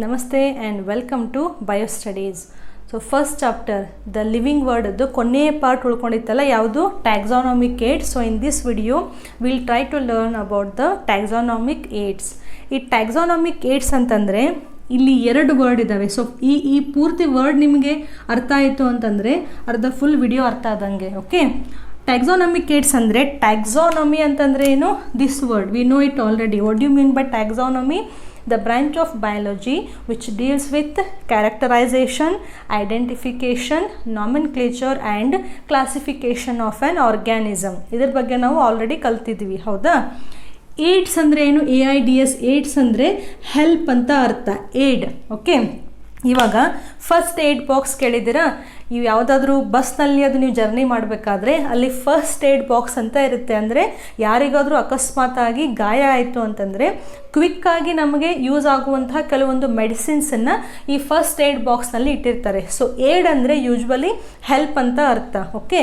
ನಮಸ್ತೆ and welcome to bio studies. So first chapter the living ವರ್ಡ್ದು ಕೊನೆಯ part ಉಳ್ಕೊಂಡಿತ್ತಲ್ಲ, ಯಾವುದು taxonomic aids. So in this video will try to learn about the taxonomic aids. ಈ taxonomic AIDS ಅಂತಂದರೆ ಇಲ್ಲಿ ಎರಡು ವರ್ಡ್ ಇದ್ದಾವೆ. ಸೊ ಈ ಪೂರ್ತಿ ವರ್ಡ್ ನಿಮಗೆ ಅರ್ಥ ಆಯಿತು ಅಂತಂದರೆ ಅರ್ಧ ಫುಲ್ ವಿಡಿಯೋ ಅರ್ಥ ಆದಂಗೆ. ಓಕೆ, ಟ್ಯಾಕ್ಸಾನಮಿಕ್ ಏಡ್ಸ್ ಅಂದರೆ, ಟ್ಯಾಕ್ಸಾನಮಿ ಅಂತಂದರೆ ಏನು? This word we know it already. What you mean by taxonomy? The branch of biology which deals with characterization, identification, nomenclature and classification of an organism. ಇದರ ಬಗ್ಗೆ ನಾವು already ಕಲ್ತಿದ್ವಿ, ಹೌದಾ? AIDS ಅಂದರೆ ಏನು? AIDS. AIDS ಅಂದರೆ help ಅಂತ ಅರ್ಥ, aid. Okay, ಇವಾಗ ಫಸ್ಟ್ ಏಡ್ ಬಾಕ್ಸ್ ಕೇಳಿದ್ದೀರಾ? ಇವು ಯಾವುದಾದ್ರೂ ಬಸ್ನಲ್ಲಿ ಅದು ನೀವು ಜರ್ನಿ ಮಾಡಬೇಕಾದ್ರೆ ಅಲ್ಲಿ ಫಸ್ಟ್ ಏಡ್ ಬಾಕ್ಸ್ ಅಂತ ಇರುತ್ತೆ. ಅಂದರೆ ಯಾರಿಗಾದರೂ ಅಕಸ್ಮಾತಾಗಿ ಗಾಯ ಆಯಿತು ಅಂತಂದರೆ ಕ್ವಿಕ್ಕಾಗಿ ನಮಗೆ ಯೂಸ್ ಆಗುವಂತಹ ಕೆಲವೊಂದು ಮೆಡಿಸಿನ್ಸನ್ನು ಈ ಫಸ್ಟ್ ಏಡ್ ಬಾಕ್ಸ್ನಲ್ಲಿ ಇಟ್ಟಿರ್ತಾರೆ. ಸೊ ಏಡ್ ಅಂದರೆ ಯೂಶ್ವಲಿ ಹೆಲ್ಪ್ ಅಂತ ಅರ್ಥ. ಓಕೆ,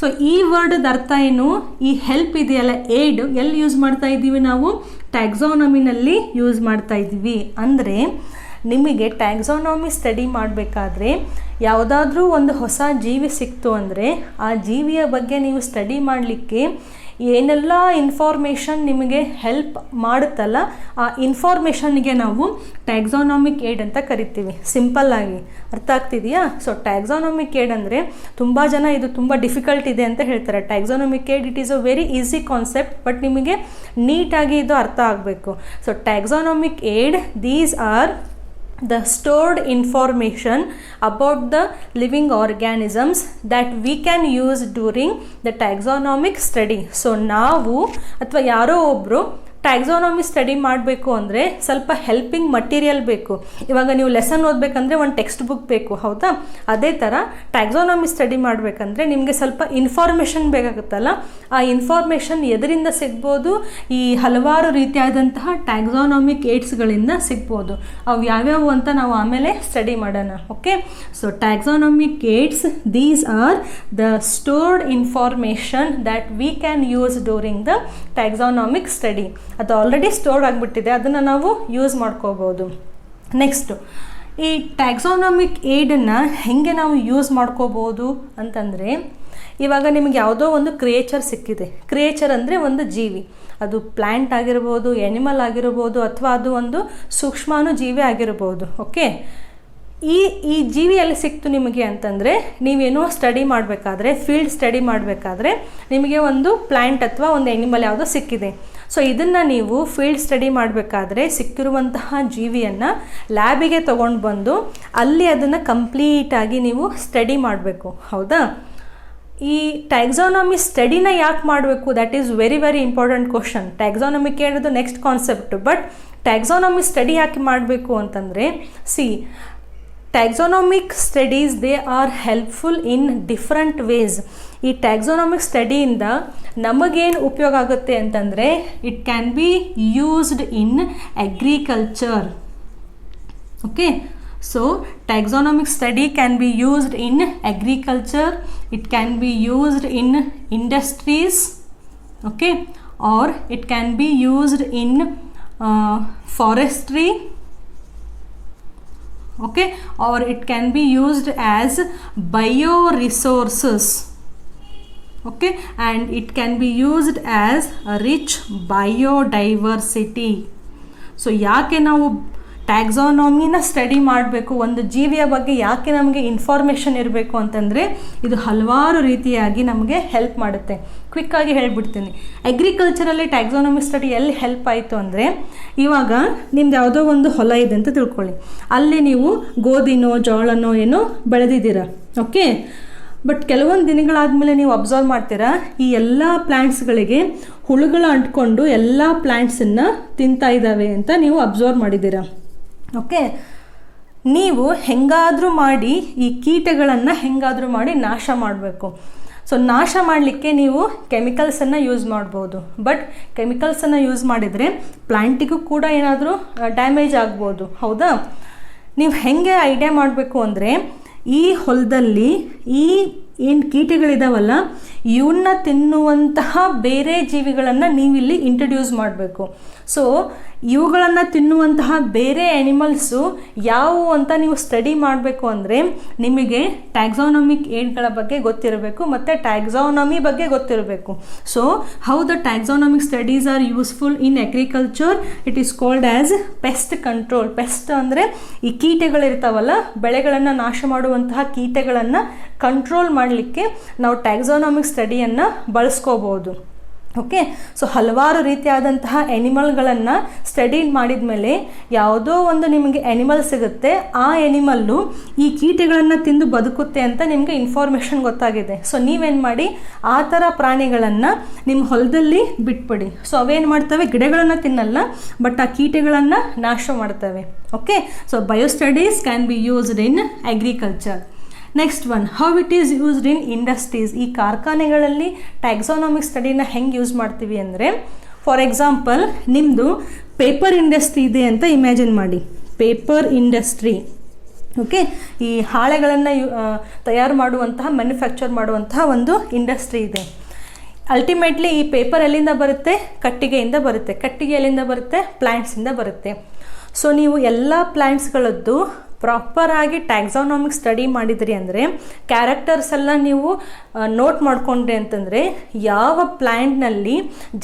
ಸೊ ಈ ವರ್ಡದ ಅರ್ಥ ಏನು? ಈ ಹೆಲ್ಪ್ ಇದೆಯಲ್ಲ, ಏಡ್, ಎಲ್ಲಿ ಯೂಸ್ ಮಾಡ್ತಾ ಇದ್ದೀವಿ ನಾವು? ಟ್ಯಾಕ್ಸಾನಮಿನಲ್ಲಿ ಯೂಸ್ ಮಾಡ್ತಾ ಇದ್ದೀವಿ. ಅಂದರೆ ನಿಮಗೆ ಟ್ಯಾಕ್ಸಾನಮಿ ಸ್ಟಡಿ ಮಾಡಬೇಕಾದ್ರೆ ಯಾವುದಾದ್ರೂ ಒಂದು ಹೊಸ ಜೀವಿ ಸಿಕ್ತು ಅಂದರೆ ಆ ಜೀವಿಯ ಬಗ್ಗೆ ನೀವು ಸ್ಟಡಿ ಮಾಡಲಿಕ್ಕೆ ಏನೆಲ್ಲ ಇನ್ಫಾರ್ಮೇಷನ್ ನಿಮಗೆ ಹೆಲ್ಪ್ ಮಾಡುತ್ತಲ್ಲ, ಆ ಇನ್ಫಾರ್ಮೇಷನ್ಗೆ ನಾವು ಟ್ಯಾಕ್ಸಾನಮಿಕ್ ಏಡ್ ಅಂತ ಕರಿತೀವಿ. ಸಿಂಪಲ್ಲಾಗಿ ಅರ್ಥ ಆಗ್ತಿದೆಯಾ? ಸೊ ಟ್ಯಾಕ್ಸಾನಮಿಕ್ ಏಡ್ ಅಂದರೆ ತುಂಬ ಜನ ಇದು ತುಂಬ ಡಿಫಿಕಲ್ಟ್ ಇದೆ ಅಂತ ಹೇಳ್ತಾರೆ. Taxonomic aid it is a very easy concept, but ನಿಮಗೆ ನೀಟಾಗಿ ಇದು ಅರ್ಥ ಆಗಬೇಕು. So taxonomic aid, these are the stored information about the living organisms that we can use during the taxonomic study. So ನಾವು ಅಥವಾ ಯಾರೋ ಒಬ್ಬರು ಟ್ಯಾಕ್ಸಾನಮಿ ಸ್ಟಡಿ ಮಾಡಬೇಕು ಅಂದರೆ ಸ್ವಲ್ಪ ಹೆಲ್ಪಿಂಗ್ ಮಟೀರಿಯಲ್ ಬೇಕು. ಇವಾಗ ನೀವು ಲೆಸನ್ ಓದಬೇಕಂದ್ರೆ ಒಂದು ಟೆಕ್ಸ್ಟ್ ಬುಕ್ ಬೇಕು, ಹೌದಾ? ಅದೇ ಥರ ಟ್ಯಾಕ್ಸಾನಮಿ ಸ್ಟಡಿ ಮಾಡಬೇಕಂದ್ರೆ ನಿಮಗೆ ಸ್ವಲ್ಪ ಇನ್ಫಾರ್ಮೇಷನ್ ಬೇಕಾಗುತ್ತಲ್ಲ, ಆ ಇನ್ಫಾರ್ಮೇಷನ್ ಎದರಿಂದ ಸಿಗ್ಬೋದು? ಈ ಹಲವಾರು ರೀತಿಯಾದಂತಹ ಟ್ಯಾಕ್ಸಾನಮಿಕ್ ಏಡ್ಸ್ಗಳಿಂದ ಸಿಗ್ಬೋದು. ಅವು ಯಾವ್ಯಾವು ಅಂತ ನಾವು ಆಮೇಲೆ ಸ್ಟಡಿ ಮಾಡೋಣ. Okay, so taxonomic aids, these are the stored information that we can use during the taxonomic study. ಅದು ಆಲ್ರೆಡಿ ಸ್ಟೋರ್ ಆಗಿಬಿಟ್ಟಿದೆ, ಅದನ್ನು ನಾವು ಯೂಸ್ ಮಾಡ್ಕೋಬೋದು. ನೆಕ್ಸ್ಟು, ಈ ಟ್ಯಾಕ್ಸಾನಮಿಕ್ ಏಡನ್ನು ಹೇಗೆ ನಾವು ಯೂಸ್ ಮಾಡ್ಕೋಬೋದು ಅಂತಂದರೆ, ಇವಾಗ ನಿಮಗೆ ಯಾವುದೋ ಒಂದು ಕ್ರಿಯೇಚರ್ ಸಿಕ್ಕಿದೆ. ಕ್ರಿಯೇಚರ್ ಅಂದರೆ ಒಂದು ಜೀವಿ, ಅದು ಪ್ಲ್ಯಾಂಟ್ ಆಗಿರ್ಬೋದು, ಎನಿಮಲ್ ಆಗಿರ್ಬೋದು, ಅಥವಾ ಅದು ಒಂದು ಸೂಕ್ಷ್ಮಾಣು ಜೀವಿ ಆಗಿರ್ಬೋದು. ಓಕೆ, ಈ ಜೀವಿ ಎಲ್ಲಿ ಸಿಕ್ತು ನಿಮಗೆ ಅಂತಂದರೆ, ನೀವೇನೋ ಸ್ಟಡಿ ಮಾಡಬೇಕಾದ್ರೆ, ಫೀಲ್ಡ್ ಸ್ಟಡಿ ಮಾಡಬೇಕಾದ್ರೆ ನಿಮಗೆ ಒಂದು ಪ್ಲ್ಯಾಂಟ್ ಅಥವಾ ಒಂದು ಎನಿಮಲ್ ಯಾವುದೋ ಸಿಕ್ಕಿದೆ. ಸೊ ಇದನ್ನು ನೀವು ಫೀಲ್ಡ್ ಸ್ಟಡಿ ಮಾಡಬೇಕಾದ್ರೆ ಸಿಕ್ಕಿರುವಂತಹ ಜೀವಿಯನ್ನು ಲ್ಯಾಬಿಗೆ ತೊಗೊಂಡು ಬಂದು ಅಲ್ಲಿ ಅದನ್ನು ಕಂಪ್ಲೀಟಾಗಿ ನೀವು ಸ್ಟಡಿ ಮಾಡಬೇಕು, ಹೌದಾ? ಈ ಟ್ಯಾಕ್ಸಾನಮಿ ಸ್ಟಡಿನ ಯಾಕೆ ಮಾಡಬೇಕು? That is very very important question. Taxonomic ಹೇಳೋದು next concept, but taxonomy study ಯಾಕೆ ಮಾಡಬೇಕು ಅಂತಂದರೆ, taxonomic studies they are helpful in different ways. ಈ ಟ್ಯಾಕ್ಸಾನಮಿಕ್ ಸ್ಟಡಿಯಿಂದ ನಮಗೇನು ಉಪಯೋಗ ಆಗುತ್ತೆ ಅಂತಂದರೆ, it can be used in agriculture. Okay, so taxonomic study can be used in agriculture, it can be used in industries, okay, or it can be used in forestry, okay, or it can be used as bioresources, okay, and it can be used as a rich biodiversity. So ಯಾಕೆ ನಾವು ಟ್ಯಾಕ್ಸಾನಮಿನ study ಮಾಡಬೇಕು, ಒಂದು ಜೀವಿಯ ಬಗ್ಗೆ ಯಾಕೆ ನಮಗೆ information ಇರಬೇಕು ಅಂತಂದರೆ, ಇದು ಹಲವಾರು ರೀತಿಯಾಗಿ ನಮಗೆ ಹೆಲ್ಪ್ ಮಾಡುತ್ತೆ. ಕ್ವಿಕ್ಕಾಗಿ ಹೇಳ್ಬಿಡ್ತೀನಿ. ಅಗ್ರಿಕಲ್ಚರಲ್ಲಿ ಟ್ಯಾಕ್ಸಾನಮಿ ಸ್ಟಡಿ ಎಲ್ಲಿ ಹೆಲ್ಪ್ ಆಯಿತು ಅಂದರೆ, ಇವಾಗ ನಿಮ್ದು ಯಾವುದೋ ಒಂದು ಹೊಲ ಇದೆ ಅಂತ ತಿಳ್ಕೊಳ್ಳಿ, ಅಲ್ಲಿ ನೀವು ಗೋಧಿನೋ ಜೋಳನೋ ಏನೋ ಬೆಳೆದಿದ್ದೀರ. ಓಕೆ, ಬಟ್ ಕೆಲವೊಂದು ದಿನಗಳಾದಮೇಲೆ ನೀವು ಅಬ್ಸರ್ವ್ ಮಾಡ್ತೀರಾ, ಈ ಎಲ್ಲ ಪ್ಲ್ಯಾಂಟ್ಸ್ಗಳಿಗೆ ಹುಳುಗಳು ಅಂಟ್ಕೊಂಡು ಎಲ್ಲ ಪ್ಲ್ಯಾಂಟ್ಸನ್ನು ತಿಂತಾ ಇದ್ದಾವೆ ಅಂತ ನೀವು ಅಬ್ಸರ್ವ್ ಮಾಡಿದ್ದೀರಾ. ಓಕೆ, ನೀವು ಹೆಂಗಾದರೂ ಮಾಡಿ ಈ ಕೀಟಗಳನ್ನು ಹೆಂಗಾದರೂ ಮಾಡಿ ನಾಶ ಮಾಡಬೇಕು. ಸೊ ನಾಶ ಮಾಡಲಿಕ್ಕೆ ನೀವು ಕೆಮಿಕಲ್ಸನ್ನು ಯೂಸ್ ಮಾಡ್ಬೋದು, ಬಟ್ ಕೆಮಿಕಲ್ಸನ್ನು ಯೂಸ್ ಮಾಡಿದರೆ ಪ್ಲ್ಯಾಂಟಿಗೂ ಕೂಡ ಏನಾದರೂ ಡ್ಯಾಮೇಜ್ ಆಗ್ಬೋದು, ಹೌದಾ? ನೀವು ಹೆಂಗೆ ಐಡಿಯಾ ಮಾಡಬೇಕು ಅಂದರೆ, ಈ ಹೊಲದಲ್ಲಿ ಈ ಏನು ಕೀಟಗಳಿದಾವಲ್ಲ ಇವನ್ನ ತಿನ್ನುವಂತಹ ಬೇರೆ ಜೀವಿಗಳನ್ನು ನೀವಿಲ್ಲಿ ಇಂಟ್ರಡ್ಯೂಸ್ ಮಾಡಬೇಕು. ಸೊ ಇವುಗಳನ್ನು ತಿನ್ನುವಂತಹ ಬೇರೆ ಆ್ಯನಿಮಲ್ಸು ಯಾವುವು ಅಂತ ನೀವು ಸ್ಟಡಿ ಮಾಡಬೇಕು ಅಂದರೆ ನಿಮಗೆ ಟ್ಯಾಕ್ಸಾನಮಿಕ್ ಏಡ್ಗಳ ಬಗ್ಗೆ ಗೊತ್ತಿರಬೇಕು ಮತ್ತು ಟ್ಯಾಕ್ಸಾನಮಿ ಬಗ್ಗೆ ಗೊತ್ತಿರಬೇಕು. So how the taxonomic studies are useful in agriculture, it is called as pest control. Pest ಅಂದರೆ ಈ ಕೀಟಗಳಿರ್ತಾವಲ್ಲ, ಬೆಳೆಗಳನ್ನು ನಾಶ ಮಾಡುವಂತಹ ಕೀಟಗಳನ್ನು ಕಂಟ್ರೋಲ್ ಮಾಡಲಿಕ್ಕೆ ನಾವು ಟ್ಯಾಕ್ಸಾನಮಿಕ್ ಸ್ಟಡಿಯನ್ನು ಬಳಸ್ಕೋಬೋದು. ಓಕೆ, ಸೊ ಹಲವಾರು ರೀತಿಯಾದಂತಹ ಎನಿಮಲ್ಗಳನ್ನು ಸ್ಟಡಿ ಮಾಡಿದ ಮೇಲೆ ಯಾವುದೋ ಒಂದು ನಿಮಗೆ ಎನಿಮಲ್ ಸಿಗುತ್ತೆ, ಆ ಎನಿಮಲ್ಲು ಈ ಕೀಟಗಳನ್ನು ತಿಂದು ಬದುಕುತ್ತೆ ಅಂತ ನಿಮಗೆ ಇನ್ಫಾರ್ಮೇಷನ್ ಗೊತ್ತಾಗಿದೆ. ಸೊ ನೀವೇನು ಮಾಡಿ, ಆ ಥರ ಪ್ರಾಣಿಗಳನ್ನು ನಿಮ್ಮ ಹೊಲದಲ್ಲಿ ಬಿಟ್ಬಿಡಿ. ಸೊ ಅವೇನು ಮಾಡ್ತವೆ, ಗಿಡಗಳನ್ನು ತಿನ್ನಲ್ಲ, ಬಟ್ ಆ ಕೀಟಗಳನ್ನು ನಾಶ ಮಾಡ್ತವೆ. Okay, so bio studies can be used in agriculture. Next one, how it is used in industries. ಈ ಕಾರ್ಖಾನೆಗಳಲ್ಲಿ ಟ್ಯಾಕ್ಸಾನಮಿಕ್ ಸ್ಟಡಿನ ಹೆಂಗೆ ಯೂಸ್ ಮಾಡ್ತೀವಿ ಅಂದರೆ, ಫಾರ್ ಎಕ್ಸಾಂಪಲ್ ನಿಮ್ಮದು ಪೇಪರ್ ಇಂಡಸ್ಟ್ರಿ ಇದೆ ಅಂತ ಇಮ್ಯಾಜಿನ್ ಮಾಡಿ. ಪೇಪರ್ ಇಂಡಸ್ಟ್ರಿ, ಓಕೆ, ಈ ಹಾಳೆಗಳನ್ನು ತಯಾರು ಮಾಡುವಂತಹ, ಮ್ಯಾನುಫ್ಯಾಕ್ಚರ್ ಮಾಡುವಂತಹ ಒಂದು ಇಂಡಸ್ಟ್ರಿ ಇದೆ. ಅಲ್ಟಿಮೇಟ್ಲಿ ಈ ಪೇಪರ್ ಎಲ್ಲಿಂದ ಬರುತ್ತೆ, ಕಟ್ಟಿಗೆಯಿಂದ ಬರುತ್ತೆ. ಕಟ್ಟಿಗೆ ಎಲ್ಲಿಂದ ಬರುತ್ತೆ, ಪ್ಲ್ಯಾಂಟ್ಸಿಂದ ಬರುತ್ತೆ. ಸೊ ನೀವು ಎಲ್ಲ ಪ್ಲ್ಯಾಂಟ್ಸ್ಗಳದ್ದು ಪ್ರಾಪರಾಗಿ ಟ್ಯಾಕ್ಸಾನಮಿಕ್ ಸ್ಟಡಿ ಮಾಡಿದ್ರಿ ಅಂದರೆ, ಕ್ಯಾರೆಕ್ಟರ್ಸ್ ಎಲ್ಲ ನೀವು ನೋಟ್ ಮಾಡಿಕೊಂಡ್ರಿ ಅಂತಂದರೆ, ಯಾವ ಪ್ಲ್ಯಾಂಟ್ನಲ್ಲಿ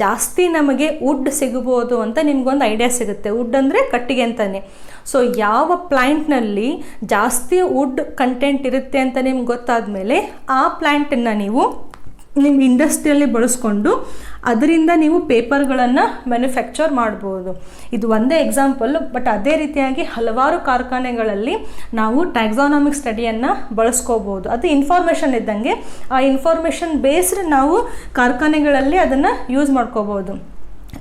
ಜಾಸ್ತಿ ನಮಗೆ ವುಡ್ ಸಿಗ್ಬೋದು ಅಂತ ನಿಮ್ಗೊಂದು ಐಡಿಯಾ ಸಿಗುತ್ತೆ. ವುಡ್ ಅಂದರೆ ಕಟ್ಟಿಗೆ ಅಂತಲೇ. ಸೊ ಯಾವ ಪ್ಲ್ಯಾಂಟ್ನಲ್ಲಿ ಜಾಸ್ತಿ ವುಡ್ ಕಂಟೆಂಟ್ ಇರುತ್ತೆ ಅಂತ ನಿಮ್ಗೆ ಗೊತ್ತಾದ ಮೇಲೆ ಆ ಪ್ಲ್ಯಾಂಟನ್ನು ನೀವು ನಿಮ್ಮ ಇಂಡಸ್ಟ್ರಿಯಲ್ಲಿ ಬಳಸ್ಕೊಂಡು ಅದರಿಂದ ನೀವು ಪೇಪರ್ಗಳನ್ನು ಮ್ಯಾನುಫ್ಯಾಕ್ಚರ್ ಮಾಡ್ಬೋದು. ಇದು ಒಂದೇ ಎಕ್ಸಾಂಪಲ್, ಬಟ್ ಅದೇ ರೀತಿಯಾಗಿ ಹಲವಾರು ಕಾರ್ಖಾನೆಗಳಲ್ಲಿ ನಾವು ಟ್ಯಾಕ್ಸಾನಮಿಕ್ ಸ್ಟಡಿಯನ್ನು ಬಳಸ್ಕೋಬೋದು. ಅದು ಇನ್ಫಾರ್ಮೇಷನ್ ಇದ್ದಂಗೆ, ಆ ಇನ್ಫಾರ್ಮೇಷನ್ ಬೇಸ್ಡ್ ನಾವು ಕಾರ್ಖಾನೆಗಳಲ್ಲಿ ಅದನ್ನು ಯೂಸ್ ಮಾಡ್ಕೋಬೋದು.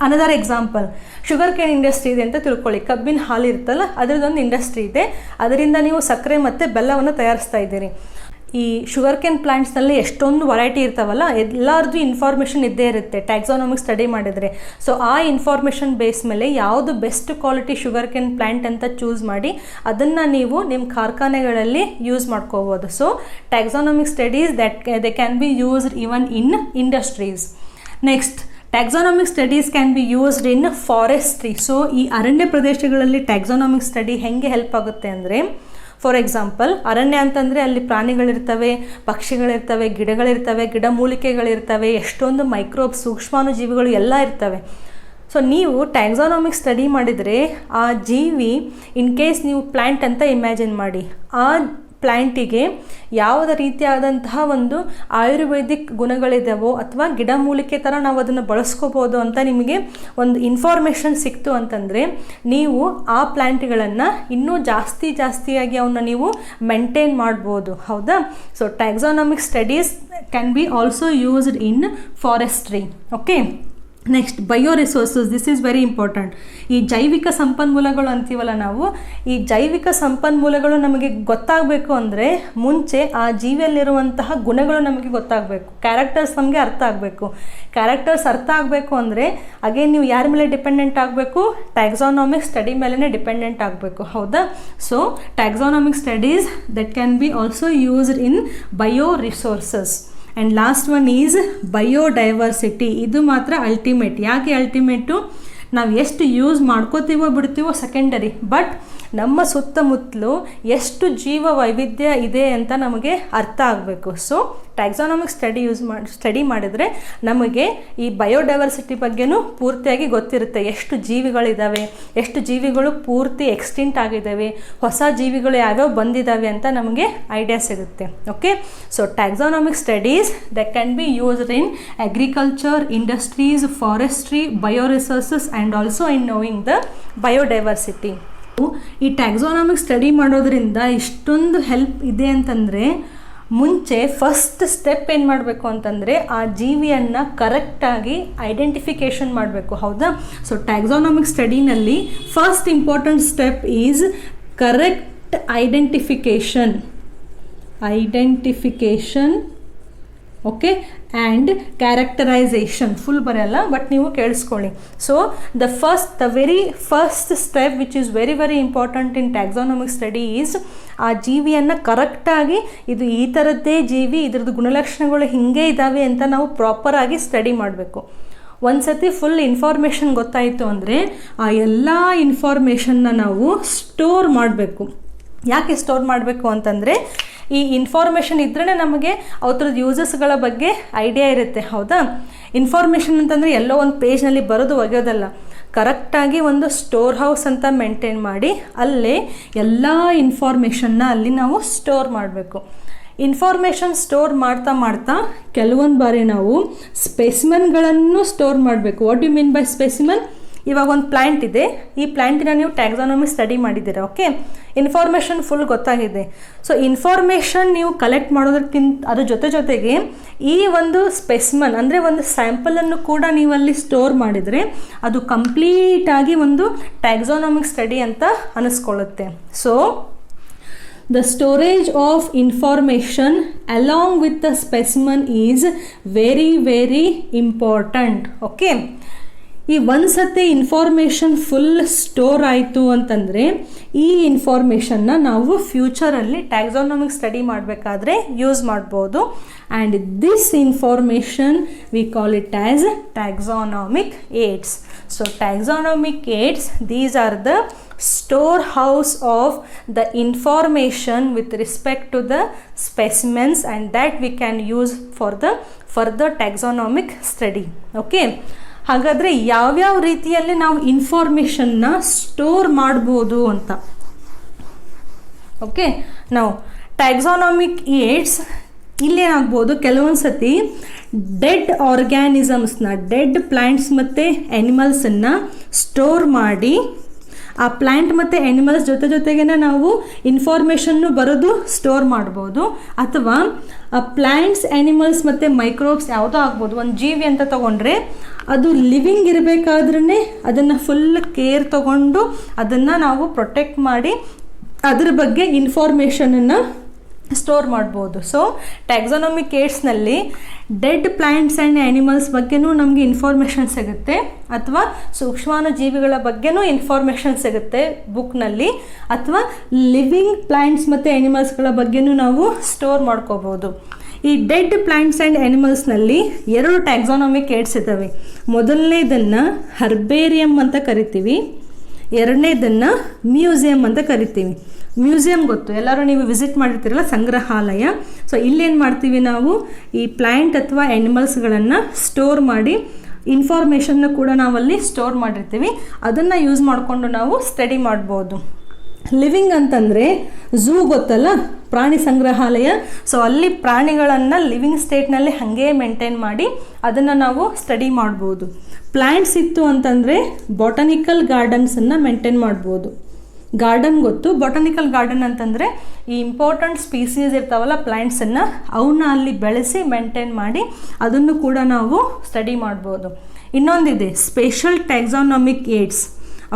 Another example, sugar cane industry ಇದೆ ಅಂತ ತಿಳ್ಕೊಳ್ಳಿ. ಕಬ್ಬಿನ ಹಾಲು ಇರುತ್ತಲ್ಲ, ಅದರದ್ದೊಂದು ಇಂಡಸ್ಟ್ರಿ ಇದೆ. ಅದರಿಂದ ನೀವು ಸಕ್ಕರೆ ಮತ್ತು ಬೆಲ್ಲವನ್ನು ತಯಾರಿಸ್ತಾ ಇದ್ದೀರಿ. ಈ ಶುಗರ್ ಕೇನ್ ಪ್ಲ್ಯಾಂಟ್ಸ್ನಲ್ಲಿ ಎಷ್ಟೊಂದು ವೆರೈಟಿ ಇರ್ತಾವಲ್ಲ, ಎಲ್ಲರದ್ದು ಇನ್ಫಾರ್ಮೇಷನ್ ಇದ್ದೇ ಇರುತ್ತೆ ಟ್ಯಾಕ್ಸಾನಮಿಕ್ ಸ್ಟಡಿ ಮಾಡಿದರೆ. ಸೊ ಆ ಇನ್ಫಾರ್ಮೇಷನ್ ಬೇಸ್ ಮೇಲೆ ಯಾವುದು best quality sugar cane plant ಅಂತ ಚೂಸ್ ಮಾಡಿ ಅದನ್ನು ನೀವು ನಿಮ್ಮ ಕಾರ್ಖಾನೆಗಳಲ್ಲಿ ಯೂಸ್ ಮಾಡ್ಕೋಬೋದು. So taxonomic studies they can be used even in industries. Next, taxonomic studies can be used in forestry. So ಈ ಅರಣ್ಯ ಪ್ರದೇಶಗಳಲ್ಲಿ ಟ್ಯಾಕ್ಸಾನಮಿಕ್ ಸ್ಟಡಿ ಹೆಂಗೆ ಹೆಲ್ಪ್ ಆಗುತ್ತೆ ಅಂದರೆ, ಫಾರ್ ಎಕ್ಸಾಂಪಲ್ ಅರಣ್ಯ ಅಂತಂದರೆ ಅಲ್ಲಿ ಪ್ರಾಣಿಗಳಿರ್ತವೆ, ಪಕ್ಷಿಗಳಿರ್ತವೆ, ಗಿಡಗಳಿರ್ತವೆ, ಗಿಡಮೂಲಿಕೆಗಳಿರ್ತವೆ, ಎಷ್ಟೊಂದು ಮೈಕ್ರೋಬ್ಸ್, ಸೂಕ್ಷ್ಮಾಣುಜೀವಿಗಳು ಎಲ್ಲ ಇರ್ತವೆ. ಸೊ ನೀವು ಟ್ಯಾಕ್ಸಾನಮಿಕ್ ಸ್ಟಡಿ ಮಾಡಿದರೆ ಆ ಜೀವಿ, ಇನ್ ಕೇಸ್ ನೀವು ಪ್ಲ್ಯಾಂಟ್ ಅಂತ ಇಮ್ಯಾಜಿನ್ ಮಾಡಿ, ಆ ಪ್ಲ್ಯಾಂಟಿಗೆ ಯಾವುದೇ ರೀತಿಯಾದಂತಹ ಒಂದು ಆಯುರ್ವೇದಿಕ್ ಗುಣಗಳಿದ್ದಾವೋ ಅಥವಾ ಗಿಡಮೂಲಿಕೆ ಥರ ನಾವು ಅದನ್ನು ಬಳಸ್ಕೋಬೋದು ಅಂತ ನಿಮಗೆ ಒಂದು ಇನ್ಫಾರ್ಮೇಷನ್ ಸಿಕ್ತು ಅಂತಂದರೆ, ನೀವು ಆ ಪ್ಲ್ಯಾಂಟ್ಗಳನ್ನು ಇನ್ನೂ ಜಾಸ್ತಿಯಾಗಿ ಅವನ್ನ ನೀವು ಮೇಂಟೈನ್ ಮಾಡ್ಬೋದು. ಹೌದಾ? So taxonomic studies can be also used in forestry. Okay, next, bio resources. This is very important. ಈ ಜೈವಿಕ ಸಂಪನ್ಮೂಲಗಳು ಅಂತೀವಲ್ಲ ನಾವು, ಈ ಜೈವಿಕ ಸಂಪನ್ಮೂಲಗಳು ನಮಗೆ ಗೊತ್ತಾಗಬೇಕು ಅಂದರೆ ಮುಂಚೆ ಆ ಜೀವಿಯಲ್ಲಿರುವಂತಹ ಗುಣಗಳು ನಮಗೆ ಗೊತ್ತಾಗಬೇಕು. ಕ್ಯಾರೆಕ್ಟರ್ಸ್ ನಮಗೆ ಅರ್ಥ ಆಗಬೇಕು. ಕ್ಯಾರೆಕ್ಟರ್ಸ್ ಅರ್ಥ ಆಗಬೇಕು ಅಂದರೆ ಅಗೇನ್ ನೀವು ಯಾರ ಮೇಲೆ ಡಿಪೆಂಡೆಂಟ್ ಆಗಬೇಕು, ಟ್ಯಾಕ್ಸಾನಮಿಕ್ ಸ್ಟಡಿ ಮೇಲೇ ಡಿಪೆಂಡೆಂಟ್ ಆಗಬೇಕು. ಹೌದಾ? So taxonomic studies that can be also used in bio resources. And last one is biodiversity. ಇದು ಮಾತ್ರ ಅಲ್ಟಿಮೇಟ್. ಯಾಕೆ ಅಲ್ಟಿಮೇಟು? ನಾವು ಎಷ್ಟು ಯೂಸ್ ಮಾಡ್ಕೋತೀವೋ ಬಿಡ್ತೀವೋ ಸೆಕೆಂಡರಿ, ಬಟ್ ನಮ್ಮ ಸುತ್ತಮುತ್ತಲು ಎಷ್ಟು ಜೀವ ವೈವಿಧ್ಯ ಇದೆ ಅಂತ ನಮಗೆ ಅರ್ಥ ಆಗಬೇಕು. ಸೊ ಟ್ಯಾಕ್ಸಾನಮಿಕ್ ಸ್ಟಡಿ ಮಾಡಿದರೆ ನಮಗೆ ಈ ಬಯೋಡೈವರ್ಸಿಟಿ ಬಗ್ಗೆನೂ ಪೂರ್ತಿಯಾಗಿ ಗೊತ್ತಿರುತ್ತೆ. ಎಷ್ಟು ಜೀವಿಗಳಿದ್ದಾವೆ, ಎಷ್ಟು ಜೀವಿಗಳು ಪೂರ್ತಿ ಎಕ್ಸ್ಟಿಂಟ್ ಆಗಿದ್ದಾವೆ, ಹೊಸ ಜೀವಿಗಳು ಯಾವ್ಯಾವ ಬಂದಿದ್ದಾವೆ ಅಂತ ನಮಗೆ ಐಡಿಯಾ ಸಿಗುತ್ತೆ. Okay, so taxonomic studies that can be used in agriculture, industries, forestry, bio resources and also in knowing the biodiversity. ಈ ಟ್ಯಾಕ್ಸಾನಮಿಕ್ ಸ್ಟಡಿ ಮಾಡೋದ್ರಿಂದ ಇಷ್ಟೊಂದು ಹೆಲ್ಪ್ ಇದೆ ಅಂತಂದರೆ, ಮುಂಚೆ ಫಸ್ಟ್ ಸ್ಟೆಪ್ ಏನು ಮಾಡಬೇಕು ಅಂತಂದರೆ ಆ ಜೀವಿಯನ್ನು ಕರೆಕ್ಟಾಗಿ ಐಡೆಂಟಿಫಿಕೇಷನ್ ಮಾಡಬೇಕು. ಹೌದಾ? ಸೊ ಟ್ಯಾಕ್ಸಾನಮಿಕ್ ಸ್ಟಡಿನಲ್ಲಿ first important step is correct identification. Okay, and characterisation. Full ಬರೆಯಲ್ಲ, ಬಟ್ ನೀವು ಕೇಳಿಸ್ಕೊಳ್ಳಿ. So the very first step which is very very important in taxonomic study is ಆ ಜೀವಿಯನ್ನು ಕರೆಕ್ಟಾಗಿ ಇದು ಈ ಥರದ್ದೇ ಜೀವಿ, ಇದ್ರದ್ದು ಗುಣಲಕ್ಷಣಗಳು ಹೀಗೆ ಇದ್ದಾವೆ ಅಂತ ನಾವು ಪ್ರಾಪರಾಗಿ ಸ್ಟಡಿ ಮಾಡಬೇಕು. ಒಂದು ಸತಿ ಫುಲ್ ಇನ್ಫಾರ್ಮೇಷನ್ ಗೊತ್ತಾಯಿತು ಅಂದರೆ ಆ ಎಲ್ಲ ಇನ್ಫಾರ್ಮೇಷನ್ನ ನಾವು ಸ್ಟೋರ್ ಮಾಡಬೇಕು. ಯಾಕೆ ಸ್ಟೋರ್ ಮಾಡಬೇಕು ಅಂತಂದರೆ ಈ ಇನ್ಫಾರ್ಮೇಷನ್ ಇದ್ರೇ ನಮಗೆ ಅವ್ರದ್ದು ಯೂಸಸ್ಗಳ ಬಗ್ಗೆ ಐಡಿಯಾ ಇರುತ್ತೆ. ಹೌದಾ? ಇನ್ಫಾರ್ಮೇಷನ್ ಅಂತಂದರೆ ಎಲ್ಲೋ ಒಂದು ಪೇಜ್ನಲ್ಲಿ ಬರೋದು ಒಗೆಯೋದಲ್ಲ, ಕರೆಕ್ಟಾಗಿ ಒಂದು ಸ್ಟೋರ್ ಹೌಸ್ ಅಂತ ಮೇಂಟೈನ್ ಮಾಡಿ ಅಲ್ಲೇ ಎಲ್ಲ ಇನ್ಫಾರ್ಮೇಷನ್ನ ಅಲ್ಲಿ ನಾವು ಸ್ಟೋರ್ ಮಾಡಬೇಕು. ಇನ್ಫಾರ್ಮೇಷನ್ ಸ್ಟೋರ್ ಮಾಡ್ತಾ ಮಾಡ್ತಾ ಕೆಲವೊಂದು ಬಾರಿ ನಾವು ಸ್ಪೆಸಿಮನ್ಗಳನ್ನು ಸ್ಟೋರ್ ಮಾಡಬೇಕು. What you mean by specimen? ಇವಾಗ ಒಂದು ಪ್ಲ್ಯಾಂಟ್ ಇದೆ, ಈ ಪ್ಲ್ಯಾಂಟಿನ ನೀವು ಟ್ಯಾಕ್ಸಾನಮಿ ಸ್ಟಡಿ ಮಾಡಿದ್ದೀರಾ. ಓಕೆ, ಇನ್ಫಾರ್ಮೇಷನ್ ಫುಲ್ ಗೊತ್ತಾಗಿದೆ. ಸೊ ಇನ್ಫಾರ್ಮೇಷನ್ ನೀವು ಕಲೆಕ್ಟ್ ಮಾಡೋದಕ್ಕಿಂತ ಅದ್ರ ಜೊತೆಗೆ ಈ ಒಂದು ಸ್ಪೆಸಿಮನ್ ಅಂದರೆ ಒಂದು ಸ್ಯಾಂಪಲನ್ನು ಕೂಡ ನೀವಲ್ಲಿ ಸ್ಟೋರ್ ಮಾಡಿದರೆ ಅದು ಕಂಪ್ಲೀಟಾಗಿ ಒಂದು ಟ್ಯಾಕ್ಸಾನಮಿಕ್ ಸ್ಟಡಿ ಅಂತ ಅನ್ನಿಸ್ಕೊಳ್ಳುತ್ತೆ. So the storage of information along with the specimen is very very important. Okay, ಈ ಒಂದು ಸತಿ ಇನ್ಫಾರ್ಮೇಷನ್ ಫುಲ್ ಸ್ಟೋರ್ ಆಯಿತು ಅಂತಂದರೆ ಈ ಇನ್ಫಾರ್ಮೇಷನ್ನ ನಾವು ಫ್ಯೂಚರಲ್ಲಿ ಟ್ಯಾಕ್ಸಾನಮಿಕ್ ಸ್ಟಡಿ ಮಾಡಬೇಕಾದ್ರೆ ಯೂಸ್ ಮಾಡ್ಬೋದು. And this information we call it as taxonomic aids. So taxonomic aids, these are the storehouse of the information with respect to the specimens and that we can use for the further taxonomic study. Okay, ಹಾಗಾದರೆ ಯಾವ್ಯಾವ ರೀತಿಯಲ್ಲಿ ನಾವು ಇನ್ಫಾರ್ಮೇಷನ್ನ store ಮಾಡ್ಬೋದು ಅಂತ. Okay, ನಾವು ಟ್ಯಾಕ್ಸಾನಮಿಕ್ AIDS ಇಲ್ಲೇನಾಗ್ಬೋದು, ಕೆಲವೊಂದು ಸತಿ dead ಆರ್ಗ್ಯಾನಿಸಮ್ಸ್ನ, dead plants ಮತ್ತು ಆ್ಯನಿಮಲ್ಸನ್ನು ಸ್ಟೋರ್ ಮಾಡಿ ಆ ಪ್ಲ್ಯಾಂಟ್ ಮತ್ತು ಆ್ಯನಿಮಲ್ಸ್ ಜೊತೆಗೇ ನಾವು ಇನ್ಫಾರ್ಮೇಷನ್ನು ಬರೋದು ಸ್ಟೋರ್ ಮಾಡ್ಬೋದು. ಅಥವಾ ಆ ಪ್ಲ್ಯಾಂಟ್ಸ್, ಆ್ಯನಿಮಲ್ಸ್ ಮತ್ತು ಮೈಕ್ರೋಬ್ಸ್ ಯಾವುದೋ ಆಗ್ಬೋದು, ಒಂದು ಜೀವಿ ಅಂತ ತೊಗೊಂಡ್ರೆ ಅದು ಲಿವಿಂಗ್ ಇರಬೇಕಾದ್ರೇ ಅದನ್ನು ಫುಲ್ ಕೇರ್ ತೊಗೊಂಡು ಅದನ್ನು ನಾವು ಪ್ರೊಟೆಕ್ಟ್ ಮಾಡಿ ಅದ್ರ ಬಗ್ಗೆ ಇನ್ಫಾರ್ಮೇಷನನ್ನು ಸ್ಟೋರ್ ಮಾಡ್ಬೋದು. ಸೊ ಟ್ಯಾಕ್ಸಾನಮಿಕ್ ಏಡ್ಸ್ನಲ್ಲಿ ಡೆಡ್ ಪ್ಲ್ಯಾಂಟ್ಸ್ ಆ್ಯಂಡ್ ಆ್ಯನಿಮಲ್ಸ್ ಬಗ್ಗೆನೂ ನಮಗೆ ಇನ್ಫಾರ್ಮೇಷನ್ ಸಿಗುತ್ತೆ, ಅಥವಾ ಸೂಕ್ಷ್ಮಾಣು ಜೀವಿಗಳ ಬಗ್ಗೆನೂ ಇನ್ಫಾರ್ಮೇಷನ್ ಸಿಗುತ್ತೆ ಬುಕ್ನಲ್ಲಿ, ಅಥವಾ ಲಿವಿಂಗ್ ಪ್ಲ್ಯಾಂಟ್ಸ್ ಮತ್ತು ಆ್ಯನಿಮಲ್ಸ್ಗಳ ಬಗ್ಗೆನೂ ನಾವು ಸ್ಟೋರ್ ಮಾಡ್ಕೋಬೋದು. ಈ ಡೆಡ್ ಪ್ಲ್ಯಾಂಟ್ಸ್ ಆ್ಯಂಡ್ ಆ್ಯನಿಮಲ್ಸ್ನಲ್ಲಿ 2 ಟ್ಯಾಕ್ಸಾನಮಿಕ್ ಏಡ್ಸ್ ಇದ್ದಾವೆ. ಮೊದಲನೇದನ್ನು ಹರ್ಬೇರಿಯಮ್ ಅಂತ ಕರಿತೀವಿ, ಎರಡನೇದನ್ನು ಮ್ಯೂಸಿಯಂ ಅಂತ ಕರಿತೀವಿ. ಮ್ಯೂಸಿಯಂ ಗೊತ್ತು, ಎಲ್ಲರೂ ನೀವು ವಿಸಿಟ್ ಮಾಡಿರ್ತೀರಲ್ಲ, ಸಂಗ್ರಹಾಲಯ. ಸೊ ಇಲ್ಲೇನು ಮಾಡ್ತೀವಿ ನಾವು, ಈ ಪ್ಲ್ಯಾಂಟ್ ಅಥವಾ ಆ್ಯನಿಮಲ್ಸ್ಗಳನ್ನು ಸ್ಟೋರ್ ಮಾಡಿ ಇನ್ಫಾರ್ಮೇಷನ್ನ ಕೂಡ ನಾವಲ್ಲಿ ಸ್ಟೋರ್ ಮಾಡಿರ್ತೀವಿ, ಅದನ್ನು ಯೂಸ್ ಮಾಡಿಕೊಂಡು ನಾವು ಸ್ಟಡಿ ಮಾಡ್ಬೋದು. ಲಿವಿಂಗ್ ಅಂತಂದರೆ ಝೂ ಗೊತ್ತಲ್ಲ, ಪ್ರಾಣಿ ಸಂಗ್ರಹಾಲಯ. ಸೊ ಅಲ್ಲಿ ಪ್ರಾಣಿಗಳನ್ನು ಲಿವಿಂಗ್ ಸ್ಟೇಟ್ನಲ್ಲಿ ಹಾಗೇ ಮೇಂಟೈನ್ ಮಾಡಿ ಅದನ್ನು ನಾವು ಸ್ಟಡಿ ಮಾಡ್ಬೋದು. ಪ್ಲ್ಯಾಂಟ್ಸ್ ಇತ್ತು ಅಂತಂದರೆ ಬಾಟನಿಕಲ್ ಗಾರ್ಡನ್ಸನ್ನು ಮೇಂಟೈನ್ ಮಾಡ್ಬೋದು. ಗಾರ್ಡನ್ ಗೊತ್ತು, ಬಾಟನಿಕಲ್ ಗಾರ್ಡನ್ ಅಂತಂದರೆ ಈ ಇಂಪಾರ್ಟೆಂಟ್ ಸ್ಪೀಸೀಸ್ ಇರ್ತಾವಲ್ಲ ಪ್ಲ್ಯಾಂಟ್ಸನ್ನು, ಅವನ್ನ ಅಲ್ಲಿ ಬೆಳೆಸಿ ಮೇಂಟೈನ್ ಮಾಡಿ ಅದನ್ನು ಕೂಡ ನಾವು ಸ್ಟಡಿ ಮಾಡ್ಬೋದು. ಇನ್ನೊಂದಿದೆ ಸ್ಪೆಷಲ್ ಟ್ಯಾಕ್ಸಾನಮಿಕ್ ಏಡ್ಸ್.